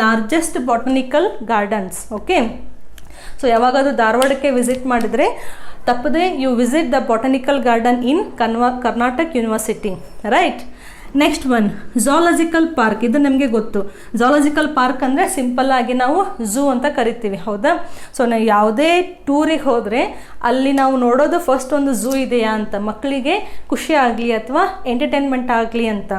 largest botanical gardens. Okay, so ಯಾವಾಗಾದರೂ ಧಾರವಾಡಕ್ಕೆ visit ಮಾಡಿದರೆ ತಪ್ಪದೆ you visit the botanical garden in Karnataka university, right. Next one zoological park. ಇದು ನಮಗೆ ಗೊತ್ತು. ಝಾಲಜಿಕಲ್ ಪಾರ್ಕ್ ಅಂದರೆ ಸಿಂಪಲ್ ಆಗಿ ನಾವು ಝೂ ಅಂತ ಕರಿತೀವಿ, ಹೌದಾ? ಸೊ ನಾವು ಯಾವುದೇ ಟೂರಿಗೆ ಹೋದರೆ ಅಲ್ಲಿ ನಾವು ನೋಡೋದು ಫಸ್ಟ್ ಒಂದು ಝೂ ಇದೆಯಾ ಅಂತ, ಮಕ್ಕಳಿಗೆ ಖುಷಿ ಆಗಲಿ ಅಥವಾ ಎಂಟರ್ಟೈನ್ಮೆಂಟ್ ಆಗಲಿ ಅಂತ.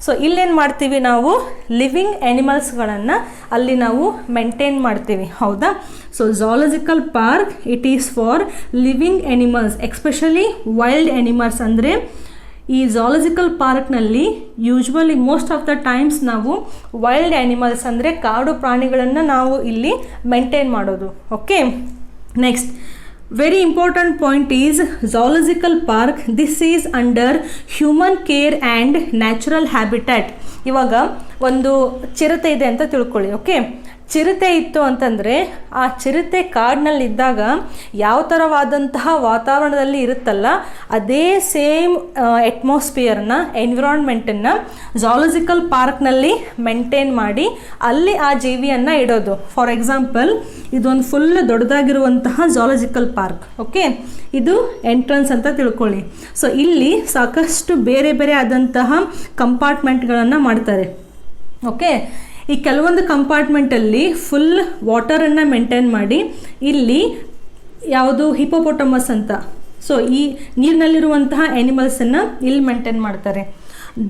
ಸೊ ಇಲ್ಲೇನು ಮಾಡ್ತೀವಿ ನಾವು? ಲಿವಿಂಗ್ ಆ್ಯನಿಮಲ್ಸ್ಗಳನ್ನು ಅಲ್ಲಿ ನಾವು ಮೇಂಟೈನ್ ಮಾಡ್ತೀವಿ, ಹೌದಾ? So zoological park it is for living animals, especially wild animals. ಅಂದರೆ ಈ ಝಾಲಜಿಕಲ್ ಪಾರ್ಕ್ನಲ್ಲಿ usually most of the times ನಾವು ವೈಲ್ಡ್ ಆ್ಯನಿಮಲ್ಸ್ ಅಂದರೆ ಕಾಡು ಪ್ರಾಣಿಗಳನ್ನು ನಾವು ಇಲ್ಲಿ ಮೇಂಟೈನ್ ಮಾಡೋದು. Okay, next very important point is zoological park, this is under human care and natural habitat. ಇವಾಗ ಒಂದು ಚಿರತೆ ಇದೆ ಅಂತ ತಿಳ್ಕೊಳ್ಳಿ. ಓಕೆ, ಚಿರತೆ ಇತ್ತು ಅಂತಂದರೆ ಆ ಚಿರತೆ ಕಾಡಿನಲ್ಲಿದ್ದಾಗ ಯಾವ ಥರವಾದಂತಹ ವಾತಾವರಣದಲ್ಲಿ ಇರುತ್ತಲ್ಲ ಅದೇ ಸೇಮ್ ಅಟ್ಮಾಸ್ಫಿಯರ್ನ, ಎನ್ವಿರಾನ್ಮೆಂಟನ್ನು ಝಾಲಜಿಕಲ್ ಪಾರ್ಕ್ನಲ್ಲಿ ಮೇಂಟೈನ್ ಮಾಡಿ ಅಲ್ಲಿ ಆ ಜೀವಿಯನ್ನು ಇಡೋದು. ಫಾರ್ ಎಕ್ಸಾಂಪಲ್ ಇದೊಂದು ಫುಲ್ ದೊಡ್ಡದಾಗಿರುವಂತಹ ಝಾಲಜಿಕಲ್ ಪಾರ್ಕ್. ಓಕೆ, ಇದು ಎಂಟ್ರೆನ್ಸ್ ಅಂತ ತಿಳ್ಕೊಳ್ಳಿ. ಸೊ ಇಲ್ಲಿ ಸಾಕಷ್ಟು ಬೇರೆ ಬೇರೆ ಆದಂತಹ ಕಂಪಾರ್ಟ್ಮೆಂಟ್ಗಳನ್ನು ಮಾಡ್ತಾರೆ. ಓಕೆ, ಈ ಕೆಲವೊಂದು ಕಂಪಾರ್ಟ್ಮೆಂಟಲ್ಲಿ ಫುಲ್ ವಾಟರನ್ನು ಮೇಂಟೈನ್ ಮಾಡಿ ಇಲ್ಲಿ ಯಾವುದು ಹಿಪೋಪೊಟಮಸ್ ಅಂತ, ಸೊ ಈ ನೀರಿನಲ್ಲಿರುವಂತಹ ಆ್ಯನಿಮಲ್ಸನ್ನು ಇಲ್ಲಿ ಮೇಂಟೈನ್ ಮಾಡ್ತಾರೆ.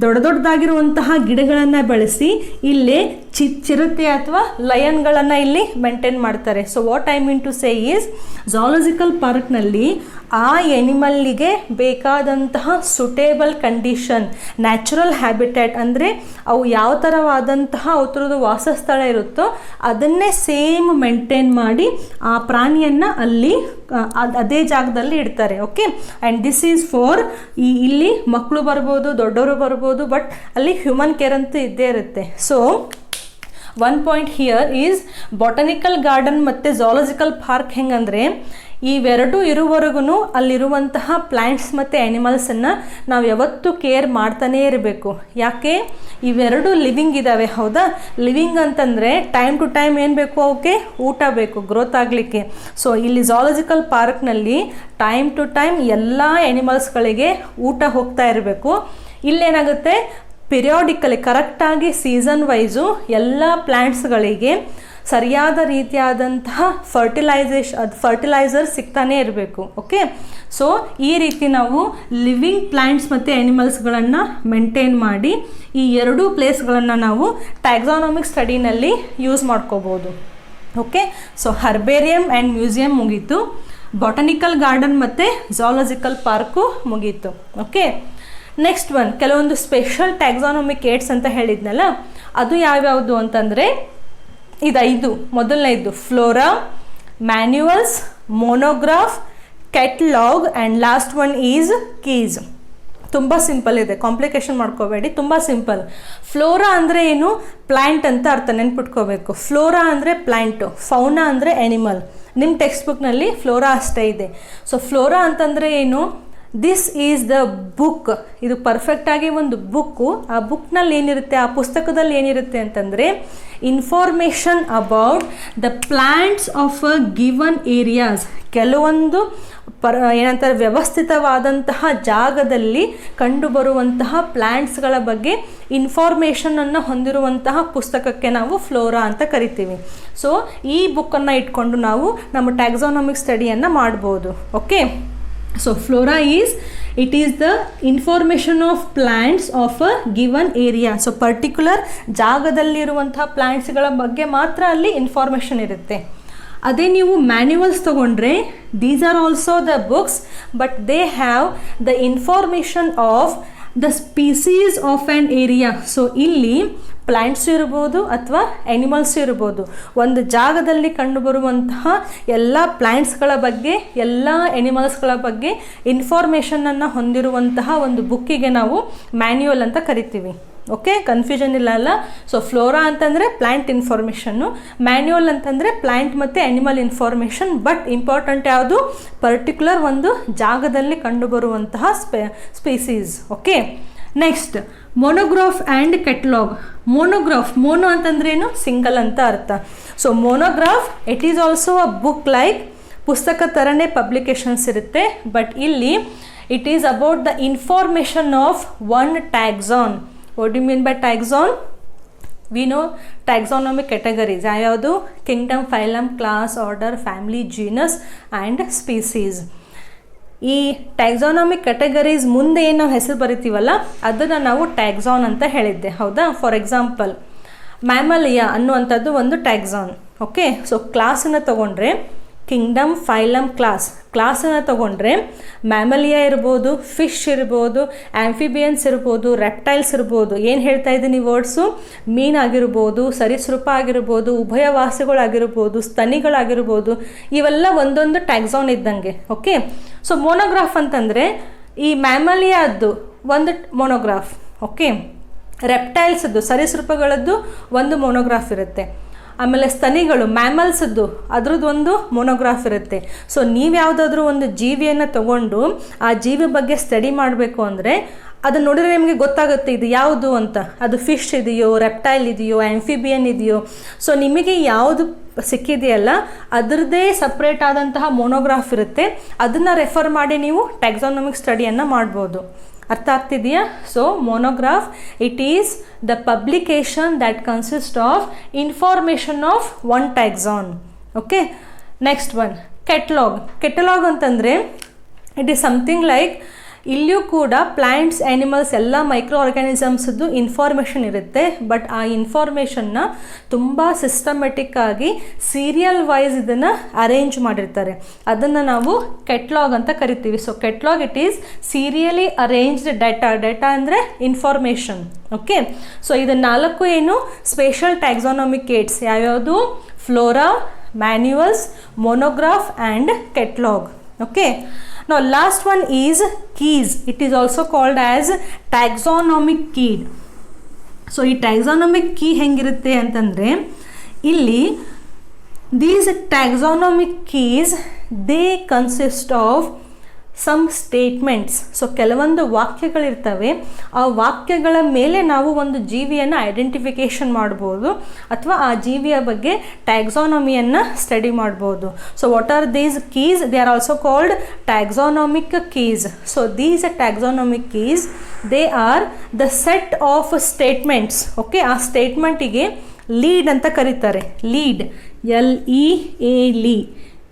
ದೊಡ್ಡದಾಗಿರುವಂತಹ ಗಿಡಗಳನ್ನು ಬೆಳೆಸಿ ಇಲ್ಲೇ ಚಿರತೆ ಅಥವಾ ಲಯನ್ಗಳನ್ನು ಇಲ್ಲಿ ಮೇಂಟೈನ್ ಮಾಡ್ತಾರೆ. So what I mean to say is zoological ಪಾರ್ಕ್ನಲ್ಲಿ ಆ ಎನಿಮಲ್ಲಿಗೆ ಬೇಕಾದಂತಹ ಸುಟೇಬಲ್ ಕಂಡೀಷನ್, ನ್ಯಾಚುರಲ್ ಹ್ಯಾಬಿಟ್ಯಾಟ್ ಅಂದರೆ ಅವು ಯಾವ ಥರವಾದಂತಹ ಅವರದ್ದು ವಾಸಸ್ಥಳ ಇರುತ್ತೋ ಅದನ್ನೇ ಸೇಮ್ ಮೇಂಟೈನ್ ಮಾಡಿ ಆ ಪ್ರಾಣಿಯನ್ನು ಅಲ್ಲಿ ಅದೇ ಜಾಗದಲ್ಲಿ ಇಡ್ತಾರೆ. Okay, and this is for ಇಲ್ಲಿ ಮಕ್ಕಳು ಬರ್ಬೋದು, ದೊಡ್ಡವರು ಬರ್ಬೋದು, ಬಟ್ ಅಲ್ಲಿ ಹ್ಯೂಮನ್ ಕೇರ್ ಅಂತೂ ಇದ್ದೇ ಇರುತ್ತೆ. So one point here is botanical garden ಮತ್ತು ಝಾಲಜಿಕಲ್ ಪಾರ್ಕ್ ಹೆಂಗಂದರೆ ಇವೆರಡೂ ಇರುವವರೆಗೂ ಅಲ್ಲಿರುವಂತಹ ಪ್ಲ್ಯಾಂಟ್ಸ್ ಮತ್ತು ಆ್ಯನಿಮಲ್ಸನ್ನು ನಾವು ಯಾವತ್ತೂ ಕೇರ್ ಮಾಡ್ತಾನೇ ಇರಬೇಕು. ಯಾಕೆ? ಇವೆರಡು ಲಿವಿಂಗ್ ಇದ್ದಾವೆ, ಹೌದಾ? ಲಿವಿಂಗ್ ಅಂತಂದರೆ ಟೈಮ್ ಟು ಟೈಮ್ ಏನು ಬೇಕು? ಅವಕ್ಕೆ ಊಟ ಬೇಕು ಗ್ರೋತ್ ಆಗಲಿಕ್ಕೆ. ಸೊ ಇಲ್ಲಿ ಝಾಲಜಿಕಲ್ ಪಾರ್ಕ್ನಲ್ಲಿ ಟೈಮ್ ಟು ಟೈಮ್ ಎಲ್ಲ ಆ್ಯನಿಮಲ್ಸ್ಗಳಿಗೆ ಊಟ ಹೋಗ್ತಾ ಇರಬೇಕು. ಇಲ್ಲೇನಾಗುತ್ತೆ, ಪಿರಿಯಾಡಿಕಲಿ ಕರೆಕ್ಟಾಗಿ ಸೀಸನ್ ವೈಸು ಎಲ್ಲ ಪ್ಲ್ಯಾಂಟ್ಸ್ಗಳಿಗೆ ಸರಿಯಾದ ರೀತಿಯಾದಂತಹ ಫರ್ಟಿಲೈಸರ್ ಸಿಗ್ತಾನೇ ಇರಬೇಕು. ಓಕೆ, ಸೊ ಈ ರೀತಿ ನಾವು ಲಿವಿಂಗ್ ಪ್ಲ್ಯಾಂಟ್ಸ್ ಮತ್ತು ಆ್ಯನಿಮಲ್ಸ್ಗಳನ್ನು ಮೇಂಟೈನ್ ಮಾಡಿ ಈ ಎರಡೂ ಪ್ಲೇಸ್ಗಳನ್ನು ನಾವು ಟ್ಯಾಕ್ಸಾನಮಿಕ್ ಸ್ಟಡಿನಲ್ಲಿ ಯೂಸ್ ಮಾಡ್ಕೋಬೋದು. Okay, so herbarium and museum ಮುಗೀತು, ಬಾಟನಿಕಲ್ ಗಾರ್ಡನ್ ಮತ್ತು ಝಾಲಜಿಕಲ್ ಪಾರ್ಕು ಮುಗೀತು. ಓಕೆ, ನೆಕ್ಸ್ಟ್ ಒನ್ ಕೆಲವೊಂದು ಸ್ಪೆಷಲ್ ಟ್ಯಾಕ್ಸಾನಮಿಕ್ ಏಡ್ಸ್ ಅಂತ ಹೇಳಿದ್ನಲ್ಲ, ಅದು ಯಾವ್ಯಾವುದು ಅಂತಂದರೆ ಇದು ಮೊದಲನೇದು flora, manuals, monograph, catalogue and last one is keys. ತುಂಬ ಸಿಂಪಲ್ ಇದೆ, ಕಾಂಪ್ಲಿಕೇಶನ್ ಮಾಡ್ಕೋಬೇಡಿ, ತುಂಬ ಸಿಂಪಲ್. ಫ್ಲೋರಾ ಅಂದರೆ ಏನು? ಪ್ಲ್ಯಾಂಟ್ ಅಂತ ಅರ್ಥ, ನೆನ್ಪಿಟ್ಕೋಬೇಕು. ಫ್ಲೋರಾ ಅಂದರೆ ಪ್ಲ್ಯಾಂಟು, ಫೌನಾ ಅಂದರೆ ಆ್ಯನಿಮಲ್. ನಿಮ್ಮ ಟೆಕ್ಸ್ಟ್ ಬುಕ್ನಲ್ಲಿ ಫ್ಲೋರಾ ಅಷ್ಟೇ ಇದೆ. ಸೊ ಫ್ಲೋರಾ ಅಂತಂದರೆ ಏನು? This is the book. ಇದು ಪರ್ಫೆಕ್ಟಾಗಿ ಒಂದು ಬುಕ್ಕು. ಆ ಬುಕ್ನಲ್ಲಿ ಏನಿರುತ್ತೆ, ಆ ಪುಸ್ತಕದಲ್ಲಿ ಏನಿರುತ್ತೆ ಅಂತಂದರೆ information about the plants of a given areas. ಕೆಲವೊಂದು ಏನಂತಾರೆ ವ್ಯವಸ್ಥಿತವಾದಂತಹ ಜಾಗದಲ್ಲಿ ಕಂಡುಬರುವಂತಹ ಪ್ಲ್ಯಾಂಟ್ಸ್ಗಳ ಬಗ್ಗೆ ಇನ್ಫಾರ್ಮೇಷನನ್ನು ಹೊಂದಿರುವಂತಹ ಪುಸ್ತಕಕ್ಕೆ ನಾವು ಫ್ಲೋರಾ ಅಂತ ಕರಿತೀವಿ. ಸೊ ಈ ಬುಕ್ಕನ್ನು ಇಟ್ಕೊಂಡು ನಾವು ನಮ್ಮ ಟ್ಯಾಕ್ಸಾನಮಿಕ್ ಸ್ಟಡಿಯನ್ನು ಮಾಡ್ಬೋದು. Okay, so flora is it is the information of plants of a given area. So particular ಜಾಗದಲ್ಲಿರುವಂಥ ಪ್ಲ್ಯಾಂಟ್ಸ್ಗಳ ಬಗ್ಗೆ ಮಾತ್ರ ಅಲ್ಲಿ ಇನ್ಫಾರ್ಮೇಷನ್ ಇರುತ್ತೆ. ಅದೇ ನೀವು ಮ್ಯಾನ್ಯುವಲ್ಸ್ ತೊಗೊಂಡ್ರೆ these are also the books but they have the information of the species of an area. So ಇಲ್ಲಿ ಪ್ಲ್ಯಾಂಟ್ಸು ಇರ್ಬೋದು ಅಥವಾ ಆ್ಯನಿಮಲ್ಸು ಇರ್ಬೋದು, ಒಂದು ಜಾಗದಲ್ಲಿ ಕಂಡುಬರುವಂತಹ ಎಲ್ಲ ಪ್ಲ್ಯಾಂಟ್ಸ್ಗಳ ಬಗ್ಗೆ ಎಲ್ಲ ಆ್ಯನಿಮಲ್ಸ್ಗಳ ಬಗ್ಗೆ ಇನ್ಫಾರ್ಮೇಷನನ್ನು ಹೊಂದಿರುವಂತಹ ಒಂದು ಬುಕ್ಕಿಗೆ ನಾವು ಮ್ಯಾನ್ಯುವಲ್ ಅಂತ ಕರಿತೀವಿ. ಓಕೆ, ಕನ್ಫ್ಯೂಷನ್ ಇಲ್ಲ ಅಲ್ಲ. ಸೊ ಫ್ಲೋರಾ ಅಂತಂದರೆ ಪ್ಲ್ಯಾಂಟ್ ಇನ್ಫಾರ್ಮೇಷನ್ನು, ಮ್ಯಾನ್ಯುವಲ್ ಅಂತಂದರೆ ಪ್ಲ್ಯಾಂಟ್ ಮತ್ತು ಆ್ಯನಿಮಲ್ ಇನ್ಫಾರ್ಮೇಷನ್. ಬಟ್ ಇಂಪಾರ್ಟೆಂಟ್ ಯಾವುದು? ಪರ್ಟಿಕ್ಯುಲರ್ ಒಂದು ಜಾಗದಲ್ಲಿ ಕಂಡುಬರುವಂತಹ species. Okay, next monograph and catalogue. Monograph, mono ಅಂತಂದ್ರೇನು? ಸಿಂಗಲ್ ಅಂತ ಅರ್ಥ. So monograph it is also a book like, ಪುಸ್ತಕ ಥರನೇ ಪಬ್ಲಿಕೇಶನ್ಸ್ ಇರುತ್ತೆ. ಬಟ್ ಇಲ್ಲಿ it is about the information of one taxon. What do you mean by taxon? We know taxonomic categories. ಯಾವುದು? Kingdom, phylum, class, order, family, genus and species. ಈ ಟ್ಯಾಕ್ಸಾನಮಿಕ್ categories ಮುಂದೆ ಏನು ನಾವು ಹೆಸರು ಬರಿತೀವಲ್ಲ ಅದನ್ನು ನಾವು ಟ್ಯಾಕ್ಸಾನ್ ಅಂತ ಹೇಳಿದ್ದೆ, ಹೌದಾ? ಫಾರ್ ಎಕ್ಸಾಂಪಲ್ ಮ್ಯಾಮಲಿಯಾ ಅನ್ನುವಂಥದ್ದು ಒಂದು ಟ್ಯಾಕ್ಸಾನ್. ಓಕೆ, ಸೊ ಕ್ಲಾಸನ್ನು ತೊಗೊಂಡ್ರೆ ಕಿಂಗ್ಡಮ್, ಫೈಲಮ್, ಕ್ಲಾಸನ್ನು ತೊಗೊಂಡ್ರೆ ಮ್ಯಾಮಲಿಯಾ ಇರ್ಬೋದು, ಫಿಶ್ ಇರ್ಬೋದು, ಆ್ಯಂಫಿಬಿಯನ್ಸ್ ಇರ್ಬೋದು, ರೆಪ್ಟೈಲ್ಸ್ ಇರ್ಬೋದು. ಏನು ಹೇಳ್ತಾ ಇದ್ದೀನಿ ವರ್ಡ್ಸು? ಮೀನಾಗಿರ್ಬೋದು, ಸರೀಸೃಪ ಆಗಿರ್ಬೋದು, ಉಭಯವಾಸಿಗಳಾಗಿರ್ಬೋದು, ಸ್ತನಿಗಳಾಗಿರ್ಬೋದು, ಇವೆಲ್ಲ ಒಂದೊಂದು ಟ್ಯಾಕ್ಸಾನ್ ಇದ್ದಂಗೆ. ಓಕೆ, ಸೊ ಮೊನೋಗ್ರಾಫ್ ಅಂತಂದರೆ ಈ ಮ್ಯಾಮಲಿಯಾದ್ದು ಒಂದು ಮೊನೋಗ್ರಾಫ್. ಓಕೆ, ರೆಪ್ಟೈಲ್ಸದ್ದು, ಸರೀಸೃಪಗಳದ್ದು ಒಂದು ಮೊನೋಗ್ರಾಫ್ ಇರುತ್ತೆ. ಆಮೇಲೆ ಸ್ತನಿಗಳು, ಮ್ಯಾಮಲ್ಸದ್ದು ಅದ್ರದ್ದು ಒಂದು ಮೊನೋಗ್ರಾಫ್ ಇರುತ್ತೆ. ಸೊ ನೀವು ಯಾವುದಾದ್ರೂ ಒಂದು ಜೀವಿಯನ್ನು ತಗೊಂಡು ಆ ಜೀವಿ ಬಗ್ಗೆ ಸ್ಟಡಿ ಮಾಡಬೇಕು ಅಂದರೆ ಅದನ್ನು ನೋಡಿದ್ರೆ ನಿಮಗೆ ಗೊತ್ತಾಗುತ್ತೆ ಇದು ಯಾವುದು ಅಂತ. ಅದು ಫಿಶ್ ಇದೆಯೋ, ರೆಪ್ಟೈಲ್ ಇದೆಯೋ, ಆ್ಯಂಫಿಬಿಯನ್ ಇದೆಯೋ. ಸೊ ನಿಮಗೆ ಯಾವುದು ಸಿಕ್ಕಿದೆಯಲ್ಲ ಅದರದ್ದೇ ಸಪ್ರೇಟ್ ಆದಂತಹ ಮೊನೋಗ್ರಾಫ್ ಇರುತ್ತೆ. ಅದನ್ನು ರೆಫರ್ ಮಾಡಿ ನೀವು ಟ್ಯಾಕ್ಸಾನಮಿಕ್ ಸ್ಟಡಿಯನ್ನು ಮಾಡ್ಬೋದು. ಅರ್ಥ ಆಗ್ತಿದೆಯಾ? So monograph it is the publication that consist of information of one taxon. Okay, next one catalogue ಅಂತಂದರೆ ಇಟ್ ಈಸ್ ಸಮಥಿಂಗ್ ಲೈಕ್, ಇಲ್ಲಿಯೂ ಕೂಡ ಪ್ಲ್ಯಾಂಟ್ಸ್, ಆ್ಯನಿಮಲ್ಸ್ ಎಲ್ಲ ಮೈಕ್ರೋ ಆರ್ಗ್ಯಾನಿಸಮ್ಸ್ದು ಇನ್ಫಾರ್ಮೇಷನ್ ಇರುತ್ತೆ. ಬಟ್ ಆ ಇನ್ಫಾರ್ಮೇಷನ್ನ ತುಂಬ ಸಿಸ್ಟಮೆಟಿಕ್ ಆಗಿ ಸೀರಿಯಲ್ ವೈಸ್ ಇದನ್ನು ಅರೇಂಜ್ ಮಾಡಿರ್ತಾರೆ. ಅದನ್ನು ನಾವು ಕೆಟಲಾಗ್ ಅಂತ ಕರಿತೀವಿ. So catalogue it is serially arranged data ಅಂದರೆ ಇನ್ಫಾರ್ಮೇಷನ್. ಓಕೆ, ಸೊ ಇದು 4 ಏನು ಸ್ಪೆಷಲ್ ಟ್ಯಾಕ್ಸಾನಮಿಕ್ ಏಡ್ಸ್ ಯಾವ್ಯಾವುದು? Flora, manuals, monograph and catalogue. Okay, now last one is keys. It is also called as taxonomic key. So ಈ ಟ್ಯಾಕ್ಸಾನಮಿಕ್ key ಹೆಂಗಿರುತ್ತೆ ಅಂತಂದರೆ ಇಲ್ಲಿ these taxonomic keys they consist of some statements. So ಕೆಲವೊಂದು ವಾಕ್ಯಗಳಿರ್ತವೆ. ಆ ವಾಕ್ಯಗಳ ಮೇಲೆ ನಾವು ಒಂದು ಜೀವಿಯನ್ನು ಐಡೆಂಟಿಫಿಕೇಷನ್ ಮಾಡ್ಬೋದು ಅಥವಾ ಆ ಜೀವಿಯ ಬಗ್ಗೆ ಟ್ಯಾಕ್ಸಾನಮಿಯನ್ನು ಸ್ಟಡಿ ಮಾಡ್ಬೋದು. So what are these keys? They are also called taxonomic keys. So these taxonomic keys they are the set of statements. Okay, ಆ ಸ್ಟೇಟ್ಮೆಂಟಿಗೆ ಲೀಡ್ ಅಂತ ಕರೀತಾರೆ. Lead,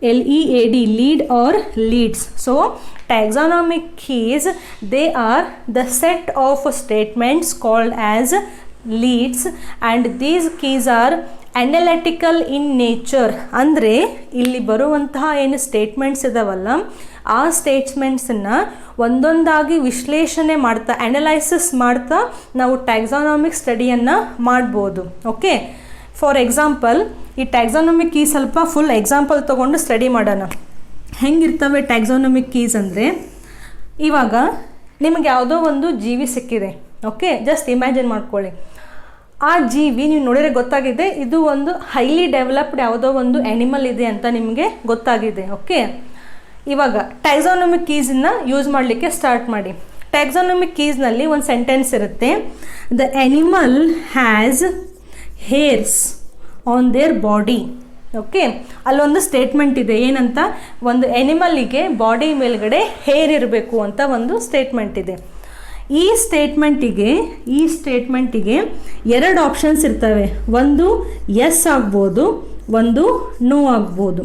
LEAD, lead or leads. So taxonomic keys, they are the set of statements called as leads and these keys are analytical in nature. ಅಂದರೆ ಇಲ್ಲಿ ಬರುವಂತಹ ಏನು statements ಇದಾವಲ್ಲ ಆ ಸ್ಟೇಟ್ಮೆಂಟ್ಸನ್ನು ಒಂದೊಂದಾಗಿ ವಿಶ್ಲೇಷಣೆ ಮಾಡ್ತಾ, ಅನಲೈಸಿಸ್ ಮಾಡ್ತಾ ನಾವು ಟ್ಯಾಕ್ಸಾನಮಿಕ್ ಸ್ಟಡಿಯನ್ನು ಮಾಡ್ಬೋದು. ಓಕೆ, ಫಾರ್ ಎಕ್ಸಾಂಪಲ್ ಈ ಟ್ಯಾಕ್ಸಾನಮಿಕ್ ಕೀ ಸ್ವಲ್ಪ ಫುಲ್ ಎಕ್ಸಾಂಪಲ್ ತೊಗೊಂಡು ಸ್ಟಡಿ ಮಾಡೋಣ. ಹೆಂಗಿರ್ತವೆ ಟ್ಯಾಕ್ಸಾನಮಿಕ್ ಕೀಸ್ ಅಂದರೆ, ಇವಾಗ ನಿಮಗೆ ಯಾವುದೋ ಒಂದು ಜೀವಿ ಸಿಕ್ಕಿದೆ. ಓಕೆ, ಜಸ್ಟ್ ಇಮ್ಯಾಜಿನ್ ಮಾಡ್ಕೊಳ್ಳಿ. ಆ ಜೀವಿ ನೀವು ನೋಡಿದರೆ ಗೊತ್ತಾಗಿದೆ ಇದು ಒಂದು ಹೈಲಿ ಡೆವಲಪ್ಡ್ ಯಾವುದೋ ಒಂದು ಆ್ಯನಿಮಲ್ ಇದೆ ಅಂತ ನಿಮಗೆ ಗೊತ್ತಾಗಿದೆ. ಓಕೆ, ಇವಾಗ ಟ್ಯಾಕ್ಸಾನಮಿಕ್ ಕೀಸನ್ನು ಯೂಸ್ ಮಾಡಲಿಕ್ಕೆ ಸ್ಟಾರ್ಟ್ ಮಾಡಿ. ಟ್ಯಾಕ್ಸಾನಮಿಕ್ ಕೀಸ್ನಲ್ಲಿ ಒಂದು ಸೆಂಟೆನ್ಸ್ ಇರುತ್ತೆ. The animal has hairs on their body. Okay, ಅಲ್ಲೊಂದು ಸ್ಟೇಟ್ಮೆಂಟ್ ಇದೆ. ಏನಂತ? ಒಂದು ಆ್ಯನಿಮಲ್ಲಿಗೆ ಬಾಡಿ ಮೇಲ್ಗಡೆ ಹೇರ್ ಇರಬೇಕು ಅಂತ ಒಂದು ಸ್ಟೇಟ್ಮೆಂಟ್ ಇದೆ. ಈ ಸ್ಟೇಟ್ಮೆಂಟಿಗೆ 2 ಆಪ್ಷನ್ಸ್ ಇರ್ತವೆ. ಒಂದು ಎಸ್ ಆಗ್ಬೋದು, ಒಂದು ನೋ ಆಗ್ಬೋದು.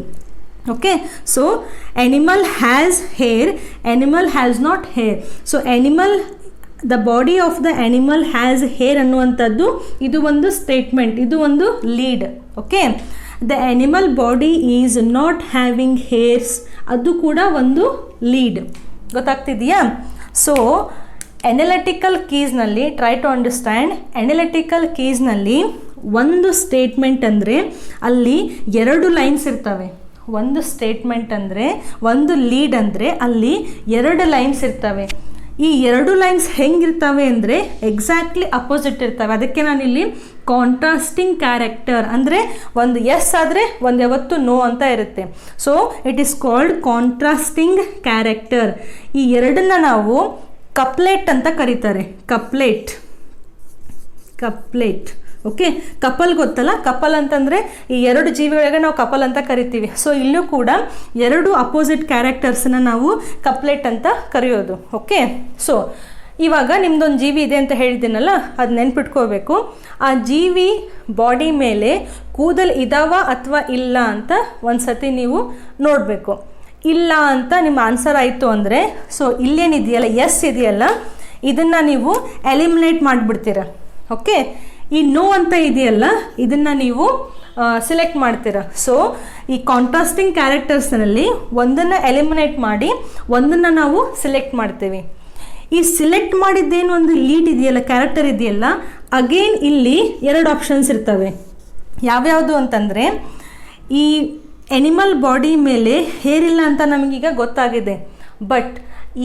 Okay, so animal has hair, animal has not hair. So animal, the body of the animal has hair ಅನ್ನುವಂಥದ್ದು ಇದು ಒಂದು ಸ್ಟೇಟ್ಮೆಂಟ್, ಇದು ಒಂದು lead. Okay, the animal body is not having hairs, ಅದು ಕೂಡ ಒಂದು ಲೀಡ್. ಗೊತ್ತಾಗ್ತಿದೆಯಾ? ಸೊ ಅನಲಿಟಿಕಲ್ ಕೀಸ್ನಲ್ಲಿ ಟ್ರೈ ಟು ಅಂಡರ್ಸ್ಟ್ಯಾಂಡ್. ಅನಲಿಟಿಕಲ್ ಕೀಸ್ನಲ್ಲಿ ಒಂದು ಸ್ಟೇಟ್ಮೆಂಟ್ ಅಂದರೆ ಅಲ್ಲಿ 2 ಲೈನ್ಸ್ ಇರ್ತವೆ. ಒಂದು ಸ್ಟೇಟ್ಮೆಂಟ್ ಅಂದರೆ, ಒಂದು ಲೀಡ್ ಅಂದರೆ ಅಲ್ಲಿ 2 ಲೈನ್ಸ್ ಇರ್ತವೆ. ಈ 2 ಲೈನ್ಸ್ ಹೆಂಗಿರ್ತವೆ ಅಂದರೆ ಎಕ್ಸಾಕ್ಟ್ಲಿ ಅಪೋಸಿಟ್ ಇರ್ತವೆ. ಅದಕ್ಕೆ ನಾನಿಲ್ಲಿ ಕಾಂಟ್ರಾಸ್ಟಿಂಗ್ ಕ್ಯಾರೆಕ್ಟರ್ ಅಂದರೆ ಒಂದು ಎಸ್ ಆದರೆ ಒಂದು ಯಾವತ್ತು ನೋ ಅಂತ ಇರುತ್ತೆ. So it is called contrasting character. ಈ 2ನ್ನ ನಾವು ಕಪ್ಲೆಟ್ ಅಂತ ಕರೀತಾರೆ. ಕಪ್ಲೆಟ್. ಓಕೆ, ಕಪಲ್ ಗೊತ್ತಲ್ಲ, ಕಪಲ್ ಅಂತಂದರೆ ಈ 2 ಜೀವಿಗಳಿಗೆ ನಾವು ಕಪಲ್ ಅಂತ ಕರಿತೀವಿ. ಸೊ ಇಲ್ಲೂ ಕೂಡ 2 ಅಪೋಸಿಟ್ ಕ್ಯಾರೆಕ್ಟರ್ಸನ್ನ ನಾವು ಕಪ್ಲೆಟ್ ಅಂತ ಕರೆಯೋದು. ಓಕೆ, ಸೊ ಇವಾಗ ನಿಮ್ದೊಂದು ಜೀವಿ ಇದೆ ಅಂತ ಹೇಳಿದ್ದೀನಲ್ಲ, ಅದು ನೆನ್ಪಿಟ್ಕೋಬೇಕು. ಆ ಜೀವಿ ಬಾಡಿ ಮೇಲೆ ಕೂದಲು ಇದಾವ ಅಥವಾ ಇಲ್ಲ ಅಂತ ಒಂದು ಸತಿ ನೀವು ನೋಡಬೇಕು. ಇಲ್ಲ ಅಂತ ನಿಮ್ಮ ಆನ್ಸರ್ ಆಯಿತು ಅಂದರೆ, ಸೊ ಇಲ್ಲೇನಿದೆಯಲ್ಲ ಎಸ್ ಇದೆಯಲ್ಲ, ಇದನ್ನು ನೀವು ಎಲಿಮಿನೇಟ್ ಮಾಡಿಬಿಡ್ತೀರ. ಓಕೆ, ಈ ನೋ ಅಂತ ಇದೆಯಲ್ಲ ಇದನ್ನು ನೀವು ಸಿಲೆಕ್ಟ್ ಮಾಡ್ತೀರ. ಸೊ ಈ ಕಾಂಟ್ರಾಸ್ಟಿಂಗ್ ಕ್ಯಾರೆಕ್ಟರ್ಸ್ನಲ್ಲಿ ಒಂದನ್ನು ಎಲಿಮಿನೇಟ್ ಮಾಡಿ ಒಂದನ್ನು ನಾವು ಸಿಲೆಕ್ಟ್ ಮಾಡ್ತೀವಿ. ಈ ಸಿಲೆಕ್ಟ್ ಮಾಡಿದ್ದೇನು ಒಂದು ಲೀಡ್ ಇದೆಯಲ್ಲ, ಕ್ಯಾರೆಕ್ಟರ್ ಇದೆಯಲ್ಲ, ಅಗೇನ್ ಇಲ್ಲಿ 2 ಆಪ್ಷನ್ಸ್ ಇರ್ತವೆ. ಯಾವ್ಯಾವುದು ಅಂತಂದರೆ, ಈ ಎನಿಮಲ್ ಬಾಡಿ ಮೇಲೆ ಹೇರ್ ಇಲ್ಲ ಅಂತ ನಮಗೀಗ ಗೊತ್ತಾಗಿದೆ. ಬಟ್